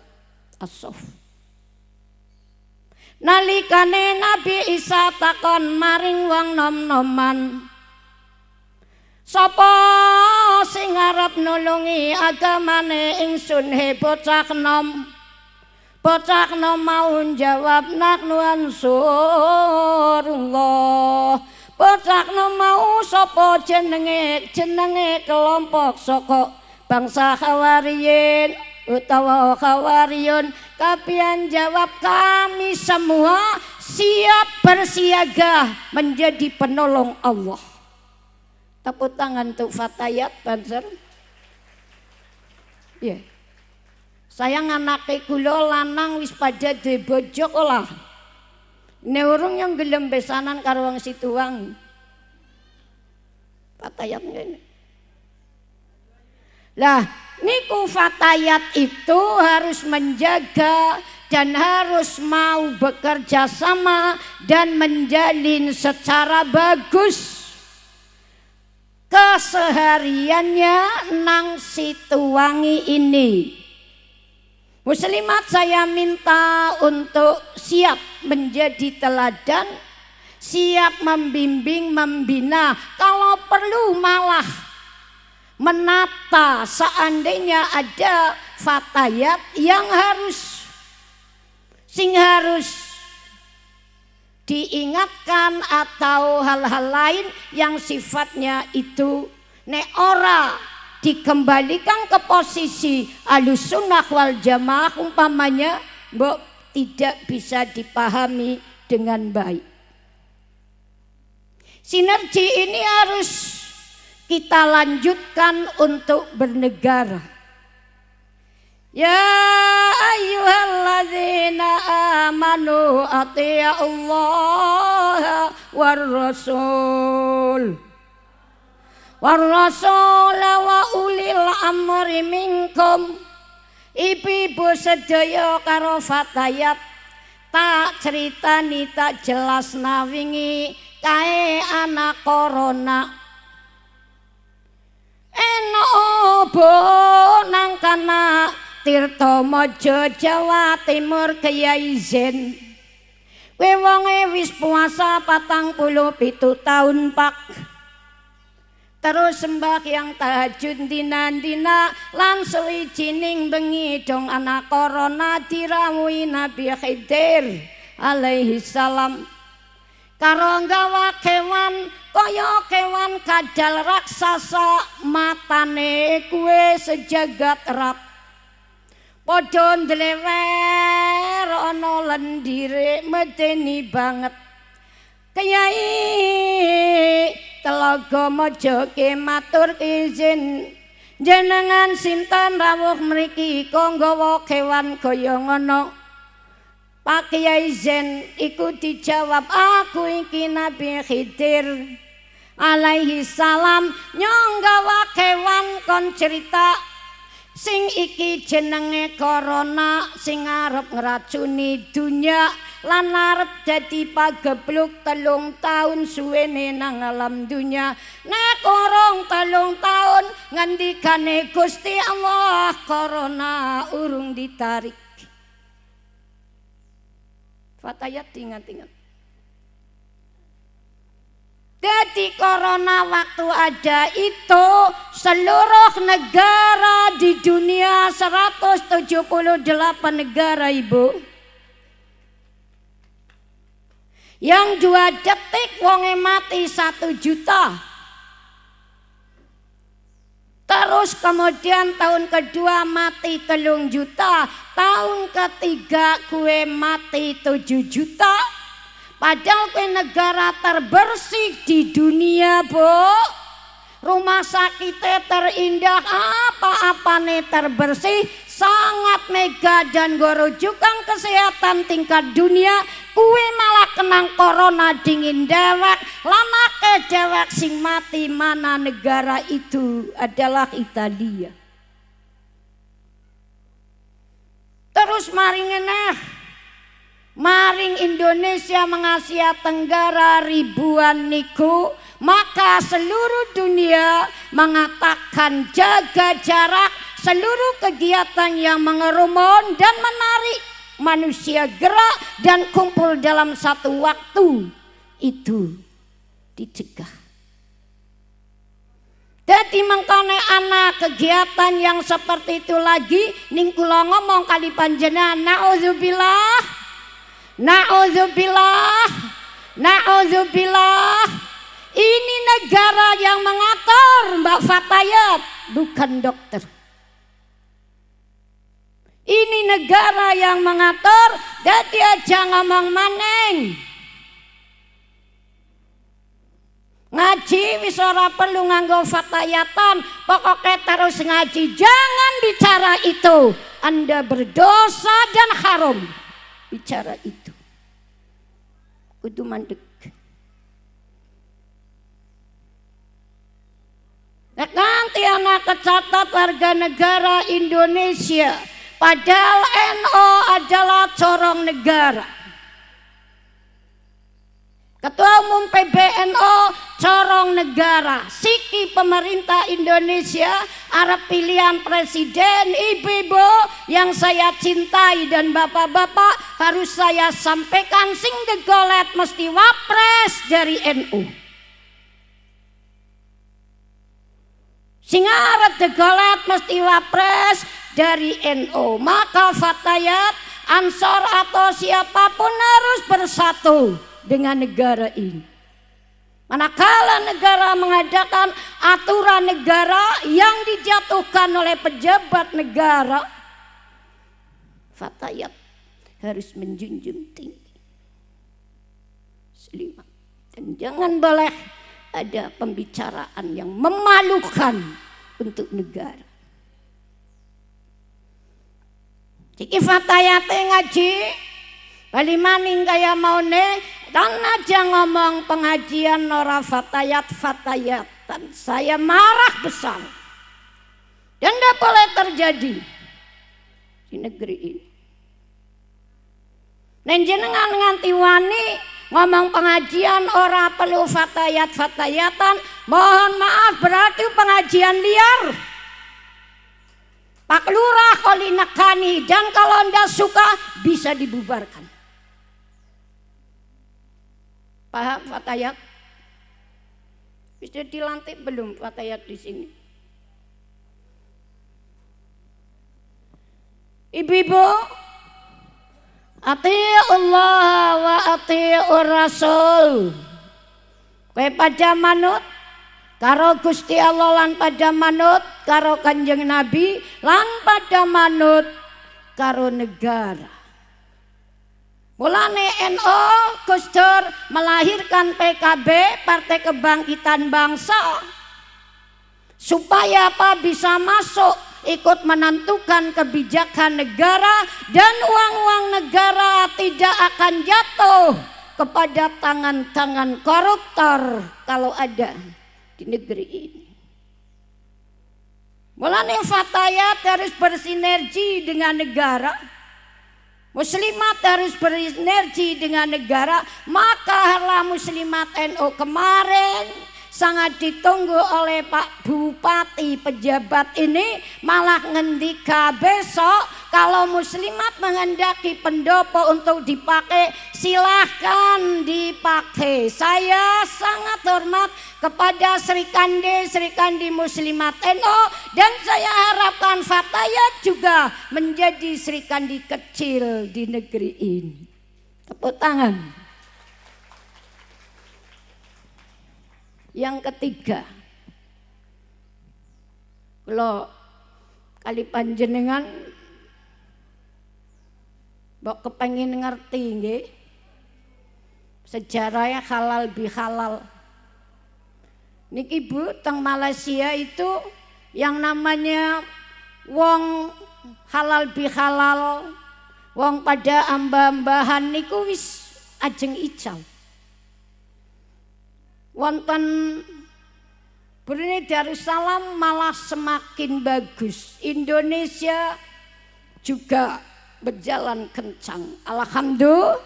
As-Saff. Nalikane Nabi Isa takon maring wong nom-noman, sapa sing arep nulungi agamane ingsun he bocah nom? Bocah nom mau jawab nahnu ansurullah. Bocah nom mau sapa jenenge kelompok saka bangsa Khawariyin utawa Khawariyun. Kapian jawab kami semua siap bersiaga menjadi penolong Allah. Tepuk tangan untuk Fatayat Banser. Ya. Yeah. Saya nganake kula lanang wis pada duwe bojo olah. Ne urung yang gelem besanan karo wong Situang. Fatayat ngene. Lah, niku Fatayat itu harus menjaga dan harus mau bekerja sama dan menjalin secara bagus kesehariannya nang Situwangi ini. Muslimat saya minta untuk siap menjadi teladan, siap membimbing, membina, kalau perlu malah menata seandainya ada Fatayat yang harus diingatkan atau hal-hal lain yang sifatnya itu nek ora dikembalikan ke posisi Ahlussunnah wal Jamaah umpamanya mbok tidak bisa dipahami dengan baik. Sinergi ini harus kita lanjutkan untuk bernegara. Ya ayyuhalladzina amanu athi'ullaha war rasul war rasul wa ulil amri minkum. Ibu-ibu sedaya karo Fatayat tak ceritani tak jelas nawingi kae anak corona enobo nang kana Tirtomojo Jawa Timur Kyai Zen. Kowe wonge wis puasa 47 tahun Pak. Terus sembahyang tahajud dina-dina lan suwijining bengi dong anak corona dirawuhi Nabi Khidir alaihi salam karo nggawa kewan kaya kewan kadal raksasa matane kuwe sejagat erat padha ndlewer ana lendire medeni banget. Kyai Telaga Mojo ke matur izin jenengan sinten rawuh mriki kanggawa kewan kaya ngono. Pak Kiai Zen iku dijawab, aku iki Nabi Khidir alaihi salam nyonggawa kewan kon cerita sing iki jenenge corona sing arep ngracuni dunya lan arep dadi pagebluk 3 taun suwene nang alam dunya. Nek korong 3 taun ngendikane Gusti Allah corona urung ditarik. Fatayat ingat-ingat. Jadi corona waktu ada itu seluruh negara di dunia 178 negara Ibu. Yang 2 detik wonge mati 1 juta. Terus kemudian tahun kedua mati 3 juta. Tahun ketiga kue mati 7 juta. Padahal kue negara terbersih di dunia, Bu. Rumah sakitnya terindah, apa-apane terbersih, sangat mega dan gorujukan kesehatan tingkat dunia. Kue malah kenang corona dingin dewek, lanake dewek sing mati. Mana negara itu? Adalah Italia. Terus maring Indonesia mengasiat Tenggara ribuan niku, maka seluruh dunia mengatakan jaga jarak. Seluruh kegiatan yang mengerumun dan menarik manusia gerak dan kumpul dalam satu waktu itu dicegah. Jadi mengkone anak kegiatan yang seperti itu lagi ning kula ngomong kali panjenengan naudzubillah. Na'udzubillah. Ini negara yang mengatur Mbak Fatayat, bukan dokter. Ini negara yang mengatur, jadi aja ngomong maneng. Ngaji wis ora perlu nganggo fatayatan, pokoknya terus ngaji, jangan bicara itu. Anda berdosa dan haram bicara itu. Kudu mandek. Nanti anak kecatat warga negara Indonesia, padahal NU adalah corong negara. Ketua Umum PBNU corong negara. Siki pemerintah Indonesia arep pilihan presiden. Ibu-ibu yang saya cintai dan bapak-bapak, harus saya sampaikan sing degolet mesti wapres dari NU. Sing arep degolet mesti wapres dari NU. Maka Fatayat, Ansor atau siapapun harus bersatu dengan negara ini. Manakala negara mengadakan aturan negara yang dijatuhkan oleh pejabat negara, Fatayat harus menjunjung tinggi. Selimat. Dan jangan boleh ada pembicaraan yang memalukan untuk negara. Jadi Fatayat ngaji bali maning kaya maune, dan aja ngomong pengajian ora fatayatan. Saya marah besar. Dan tidak boleh terjadi di negeri ini. Nen jenengan nganti wani ngomong pengajian ora perlu fatayatan, mohon maaf berarti pengajian liar. Pak Lurah koli nekani, dan kalau anda suka bisa dibubarkan. Paham Fatayat? Bisa dilantik belum Fatayat di sini? Ibu-ibu, ati'ullah wa ati'ur rasul. Kowe pada manut karo Gusti Allah lan pada manut karo Kanjeng Nabi lan pada manut karo negara. Mulane NU Gus Dur melahirkan PKB, Partai Kebangkitan Bangsa, supaya apa bisa masuk ikut menentukan kebijakan negara dan uang-uang negara tidak akan jatuh kepada tangan-tangan koruptor kalau ada di negeri ini. Mulane fatayat harus bersinergi dengan negara, muslimat harus bersinergi dengan negara. Maka hala muslimat NU kemarin sangat ditunggu oleh Pak Bupati pejabat ini, malah ngendika besok kalau muslimat menghendaki pendopo untuk dipakai silahkan dipakai. Saya sangat hormat kepada Sri Kandi muslimat NU, dan saya harapkan fatayat juga menjadi Sri Kandi kecil di negeri ini. Tepuk tangan. Yang ketiga, kalau kali panjenengan mbok kepengin ngerti nggih sejarahnya halal bihalal. Niki Bu, teng Malaysia itu yang namanya wong halal bihalal, wong pada amba-ambahan niku wis ajeng ical. Wonten Brunei Darussalam malah semakin bagus. Indonesia juga berjalan kencang. Alhamdulillah.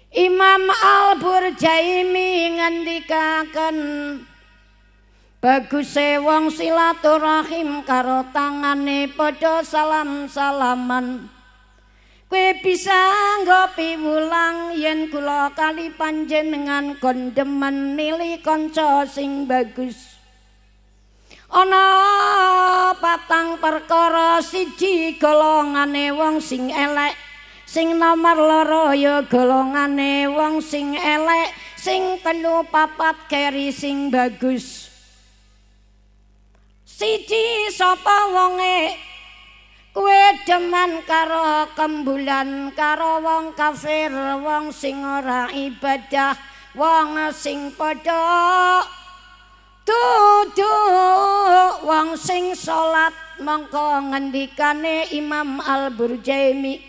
Imam Al-Burjaimi ngendikaken baguse wong silaturahim karo tangane padha salam-salaman. Kowe bisa ngopi wulang yen kula kali panjenengan kondemen milih kanca sing bagus. Ana patang perkara, siji golongane wong sing elek, sing nomor loro ya golongane wong sing elek, sing telu papat keri sing bagus. Siji sapa wonge kowe demen karo kembulan, karo wong kafir, wong sing ora ibadah, wong sing padha duduk, wong sing salat. Mongko ngendikane Imam Al-Burjaimi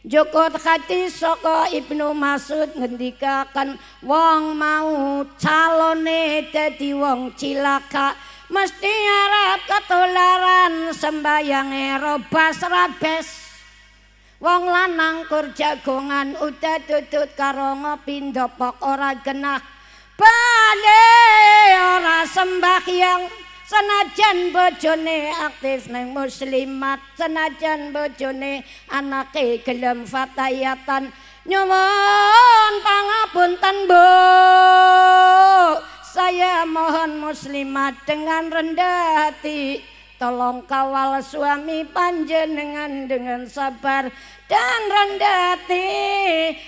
Joko hadis saka Ibnu Mas'ud ngendikaken wong mau calone dadi wong cilaka mesti arep ketularan sembayange robas rabes. Wong lanang kur jagongan udah tutut karo ngopi ndopok ora genah bale ora sembahyang. Senajan bojone aktif neng muslimat, senajan bojone anake gelem fatayatan, nyuwun pangapunten Bu, saya mohon muslimat dengan rendah hati tolong kawal suami panjenengan dengan sabar dan rendah hati.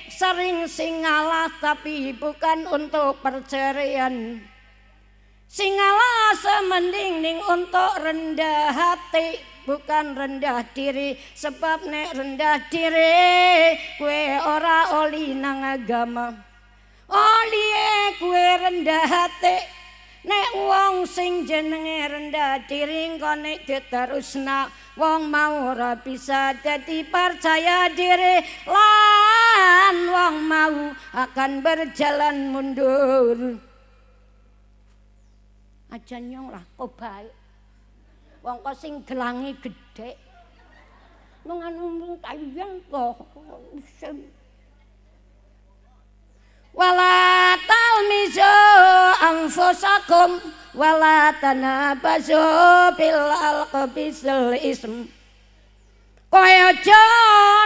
Sering sing ngalah tapi bukan untuk perceraian, singalah semending ning untuk rendah hati bukan rendah diri. Sebab nek rendah diri kue ora oli nang agama, oli kue rendah hati. Nek wong sing jenenge rendah diri engkone diterusna wong mau ora bisa dadi percaya diri lan wong mau akan berjalan mundur. Aja nyong lah kok baik wong kok sing gelange gedhe nang anu kayang kok wala talmizu anfusakum wala tanabazu bil alqabisil ism. Kowe aja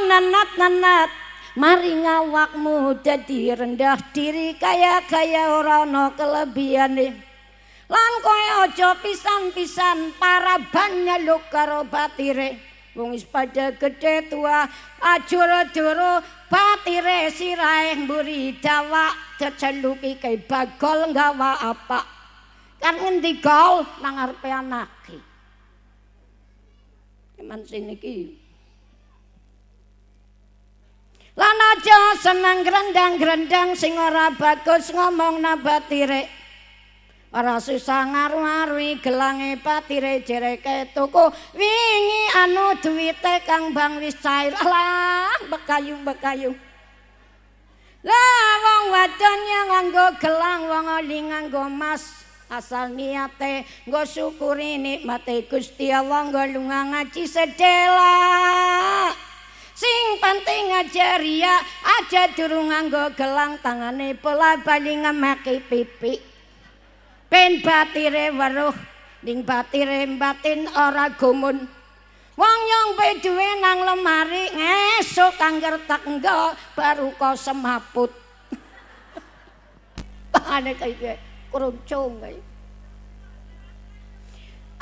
nanat-nanat mari ngawakmu dadi rendah diri kaya ora ana kelebihane. Lan kowe aja pisan-pisan paraban nyeluk karo batire. Wong wis padha gedhe tua ajur-ajur batire sirahe mburi dawa diceluki kae bagol nggawa apa. Kan ngendi gol nang ngarepe anake. Teman sing iki. Lan aja seneng grendang-grendang sing ora bagus ngomong nang batire. ora susah ngaru-arui gelange patire jereke tuku wingi anu duwite kang bang wis cair lah bekayu lah wong wadonnya nganggo gelang wong oli nganggo mas asal niate nggo syukuri nikmate Gusti Allah nggo lunga ngaji sedela sing penting ajaria aja durung nganggo gelang tangane pola bali ngemeki pipi ben batire weruh ning batire batin ora gumun wong nyong duwe nang lemari ngesuk kangger tenggo baru kok semaput ane kaya keruncung kaya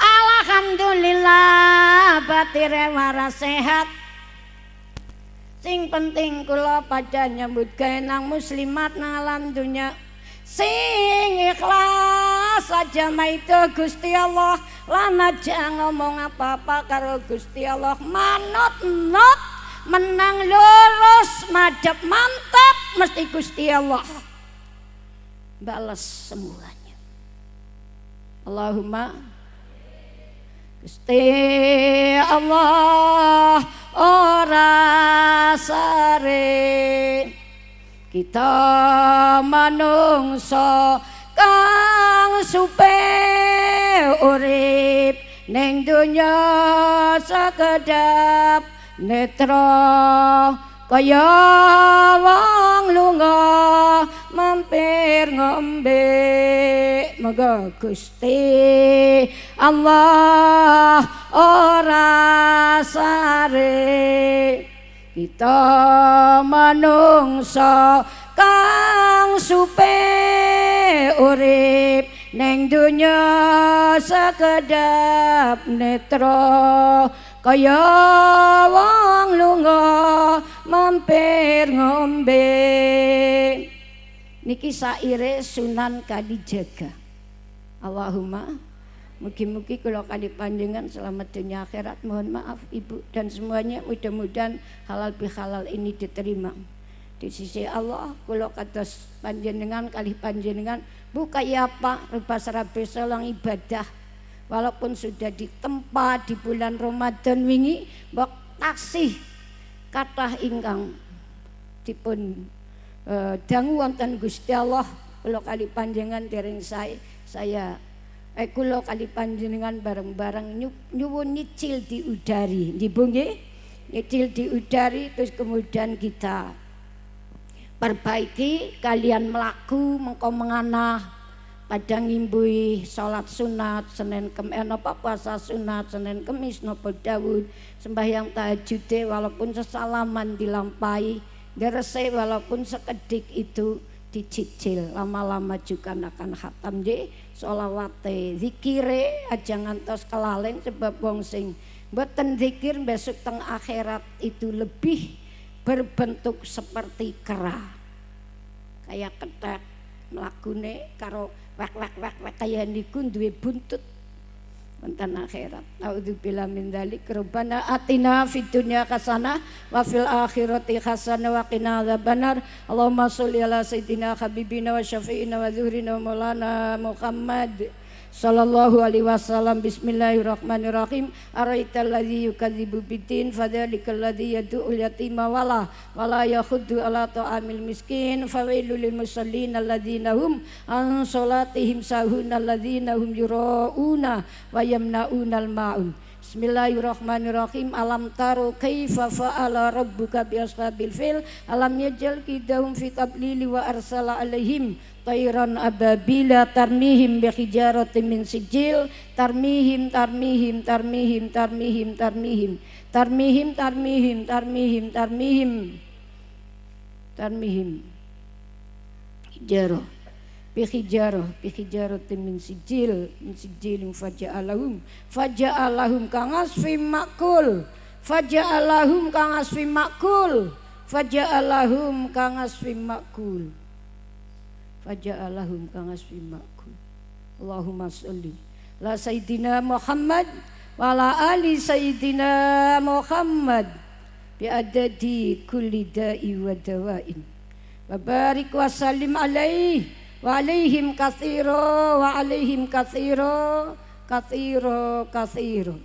alhamdulillah batire waras sehat sing penting kula pada nyambut gawe nang muslimat nang alam dunya sing ikhlas aja maido Gusti Allah lan aja ngomong apa-apa karo Gusti Allah manut menang lurus madhep mantap mesti Gusti Allah balas semuanya. Allahumma Gusti Allah ora sare kita manungsa kang supe urip ning donya sakedap netra kaya wong lunga mampir ngombe moga Gusti Allah ora sare kita manungsa kang supe urip ning donya sakedap netra kaya wong lunga mampir ngombe niki saire Sunan Kalijaga. Allahumma mugi-mugi kula kali panjenengan selamat dunia akhirat. Mohon maaf Ibu dan semuanya, mudah-mudahan halal bihalal ini diterima di sisi Allah. Kula kados panjenengan kali panjenengan bukaya apa rupa serabe selang ibadah walaupun sudah ditempa di bulan Ramadan wingi mbok taksih kathah ingkang dipun dangu wonten Gusti Allah. Kula kali panjenengan dereng saya kula kali panjenengan bareng-bareng nyuwun nyicil di udari nggih nyicil di udari terus kemudian kita perbaiki kalian melaku mengko menganah pada ngimbuhi salat sunat Senin napa puasa sunat Senin Kemis napa Daud sembahyang tahajud walaupun sesalaman dilampahi derese walaupun sekedik itu dicicil lama-lama juga akan khatam nggih sholawate zikire aja ngantos kelalen sebab wong sing mboten zikir besok teng akhirat itu lebih berbentuk seperti kera kayak ketek mlakune karo wek kaya niku duwe buntut wonten akhirat. Auzubillahi min dzalik. Rabbana atina fid dunya hasanah wa fil akhirati hasanah wa qina adzabannar. Allahumma sholli ala sayidina habibina wa syafi'ina wa zuhrina wa maulana Muhammad sallallahu alaihi wasallam. Bismillahirrahmanirrahim. Araital ladzi yukadzibu biddin fadzalikal ladzi yad'ul yatima wala yakhuddu ala ta'amil miskin fawailul lil musallin alladzina hum an salatihim sahun alladzina hum yurauna wa yamnaunal maun. Bismillahirrahmanirrahim. Alam taro kaifa fa'ala rabbuka bi ashabil fil alam yaj'al kidahum fi tablili wa arsala alaihim tayran ababila tarmihim bi hijaratin min sijil tarmihim hijarah bi hijaratin min sijil faja'alahum kangasfim makul Allahumma sholli la sayyidina Muhammad wa ala ali sayyidina Muhammad bi adadi kulli da'i wa dawa'in wa barik wa sallim alaihi wa alaihim katsira wa alaihim katsira katsira katsira.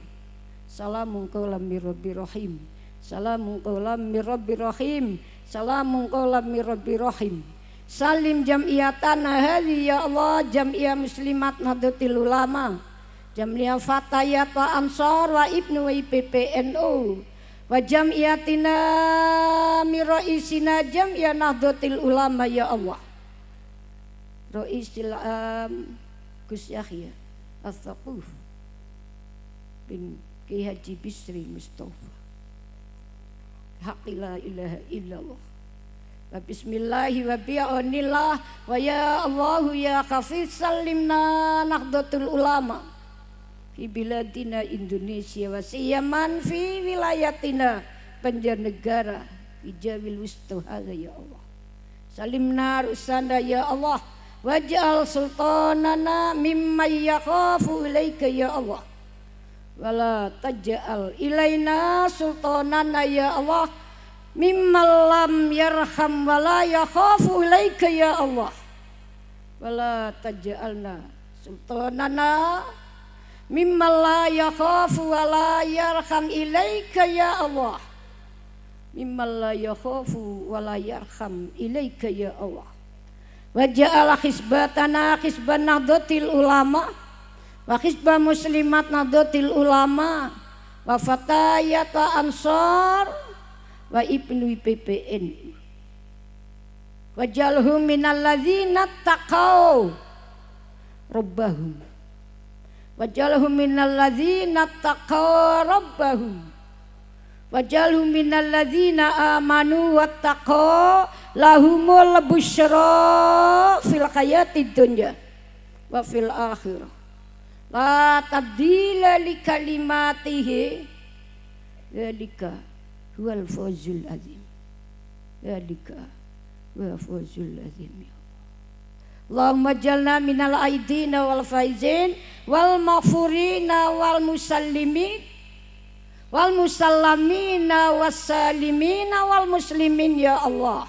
Salamun qaulam mir rabbir rahim. Salamun qaulam mir rabbir rahim. Salamun qaulam mir rabbir rahim. Salim jam'iyatana hadhi ya Allah, jam'iyah muslimat Nahdlatul Ulama, jam'iyah fatayat wa ansar wa ibnu wa IPPNU, wa jam'iyatina miraisina jam'iyah Nahdlatul Ulama ya Allah. Raisil Gus Yahya As-Saquf bin Ki Haji Bisri Mustafa. Haqi la ilaha illallah. Wa bismillahi wa bi'aunillah wa ya Allahu ya Hafiz salimna Nahdlatul Ulama fi biladina Indonesia wa siyaman fi wilayatina Banjarnegara fi Jawil Wusta hadza ya Allah. Salimna rusanda ya Allah waj'al sultanana mimman yakhafu ilaika ya Allah. Wala taj'al ilaina sultanana ya Allah mimman lam yarham wala yakhafu ilaika ya Allah. Wala taj'alna sultanana mimman la yakhafu wala yarham ilaika ya Allah. Mimman la yakhafu wala yarham ilaika ya Allah. Wa ja'ala hisbatana hisban Nahdlatul Ulama wa hisba muslimat Nahdlatul Ulama wa fatayat wa ansar wa ibnu IPPN. Wajalhum minal ladzina taqaw rabbahum. Wajalhum minal ladzina taqaw rabbahum. Wajalhum minal ladzina amanu wattaqaw lahumul busyra fil hayatid dunya wa fil akhirah. La tabdila li kalimatihi dzalika huwal fawzul azim. Dzalika huwal fawzul azim. Allahumma jalna minal aidina wal faizin wal maghfurina wal musallimin wal musallamina was salimina wal muslimin ya Allah.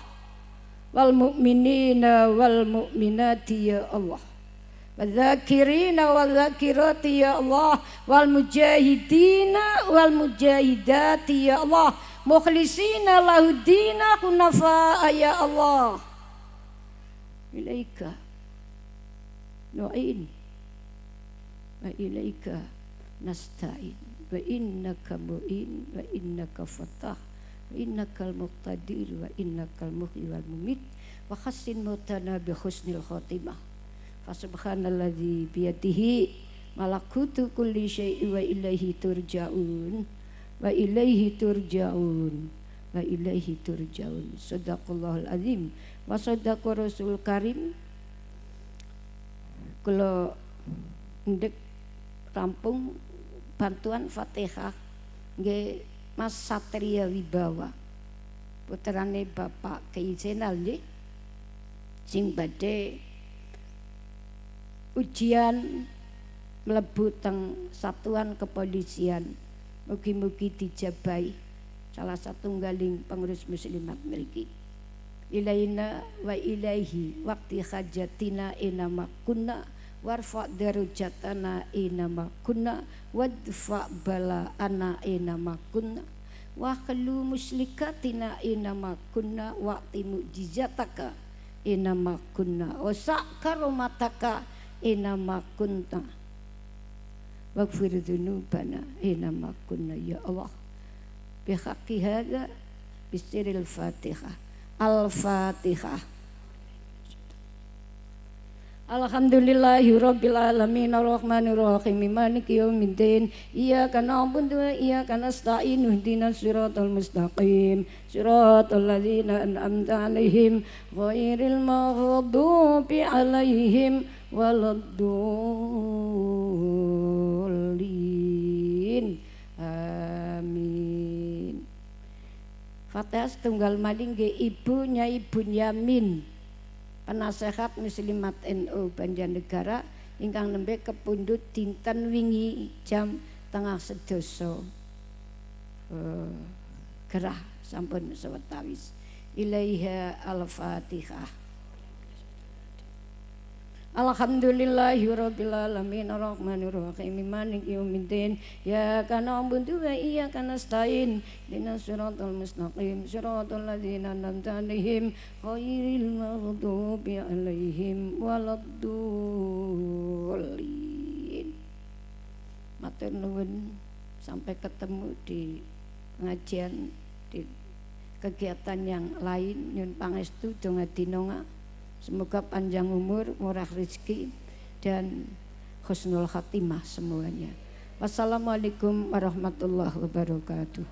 Wal mu'minina wal mu'minati ya Allah. Wadzakirina wadzakirati ya Allah. Wal mujahidina wal mujahidati ya Allah. Mukhlisina lahuddina hunafa ya Allah. Ilaika nu'in wa ilaika nasta'in wa innaka mu'in wa innaka fatah wa innakal muqtadir wa innakal muhyi wal mumit wa khassin mautana bi husnil khatimah. Fa subhanalladzi biyadihi malakutu kulli syai'in wa ilaihi turja'un wa ilaihi turja'un wa ilaihi turja'un. Shadaqallahul azim wa shadaqa rasul karim. Kula ndek rampung bantuan Fatihah nggih Mas Satria Wibawa putrane Bapak Kiai Zainal nggih sing badhe ujian mlebu teng satuan kepolisian. Mugi-mugi dijabahi salah satunggaling pengurus muslimat mriki. Ilaina wa ilaihi waqti hajatina inama kunna warfa darujatana inama kunna wadfa bala ana inama kunna wa khlu muslikatina inama kunna waqti mujizataka inama kunna wa sakarumataka inama kunta waghfir dzunubana inama kunna ya Allah bihaqqi hadza bisiril Fatihah. Al-Fatihah. Alhamdulillahirabbil alamin arrahmanir rahim maliki yaumiddin iyyaka na'budu wa iyyaka nasta'in ihdinas siratal mustaqim siratal ladzina an'amta 'alaihim ghairil maghdubi 'alaihim waladdallin. Amin. Fatihah setunggal maling nggih Ibu Nyai Bunyamin penasehat Muslimat NU Banjarnegara ingkang nembe kepundhut dinten wingi jam 12:30 gerah sampun sawetawis. Ilaiha al-Fatihah. Alhamdulillahirabbil alamin arrahmanir rahim maliki yaumiddin iyyaka na'budu wa iyyaka nasta'in ihdinas siratal mustaqim siratal ladzina an'amta 'alaihim ghairil maghdubi 'alaihim waladdallin. Matur nuwun, sampai ketemu di pengajian di kegiatan yang lain. Nyun pangestu donga dinonga. Semoga panjang umur, murah rezeki, dan husnul khatimah semuanya. Wassalamualaikum warahmatullahi wabarakatuh.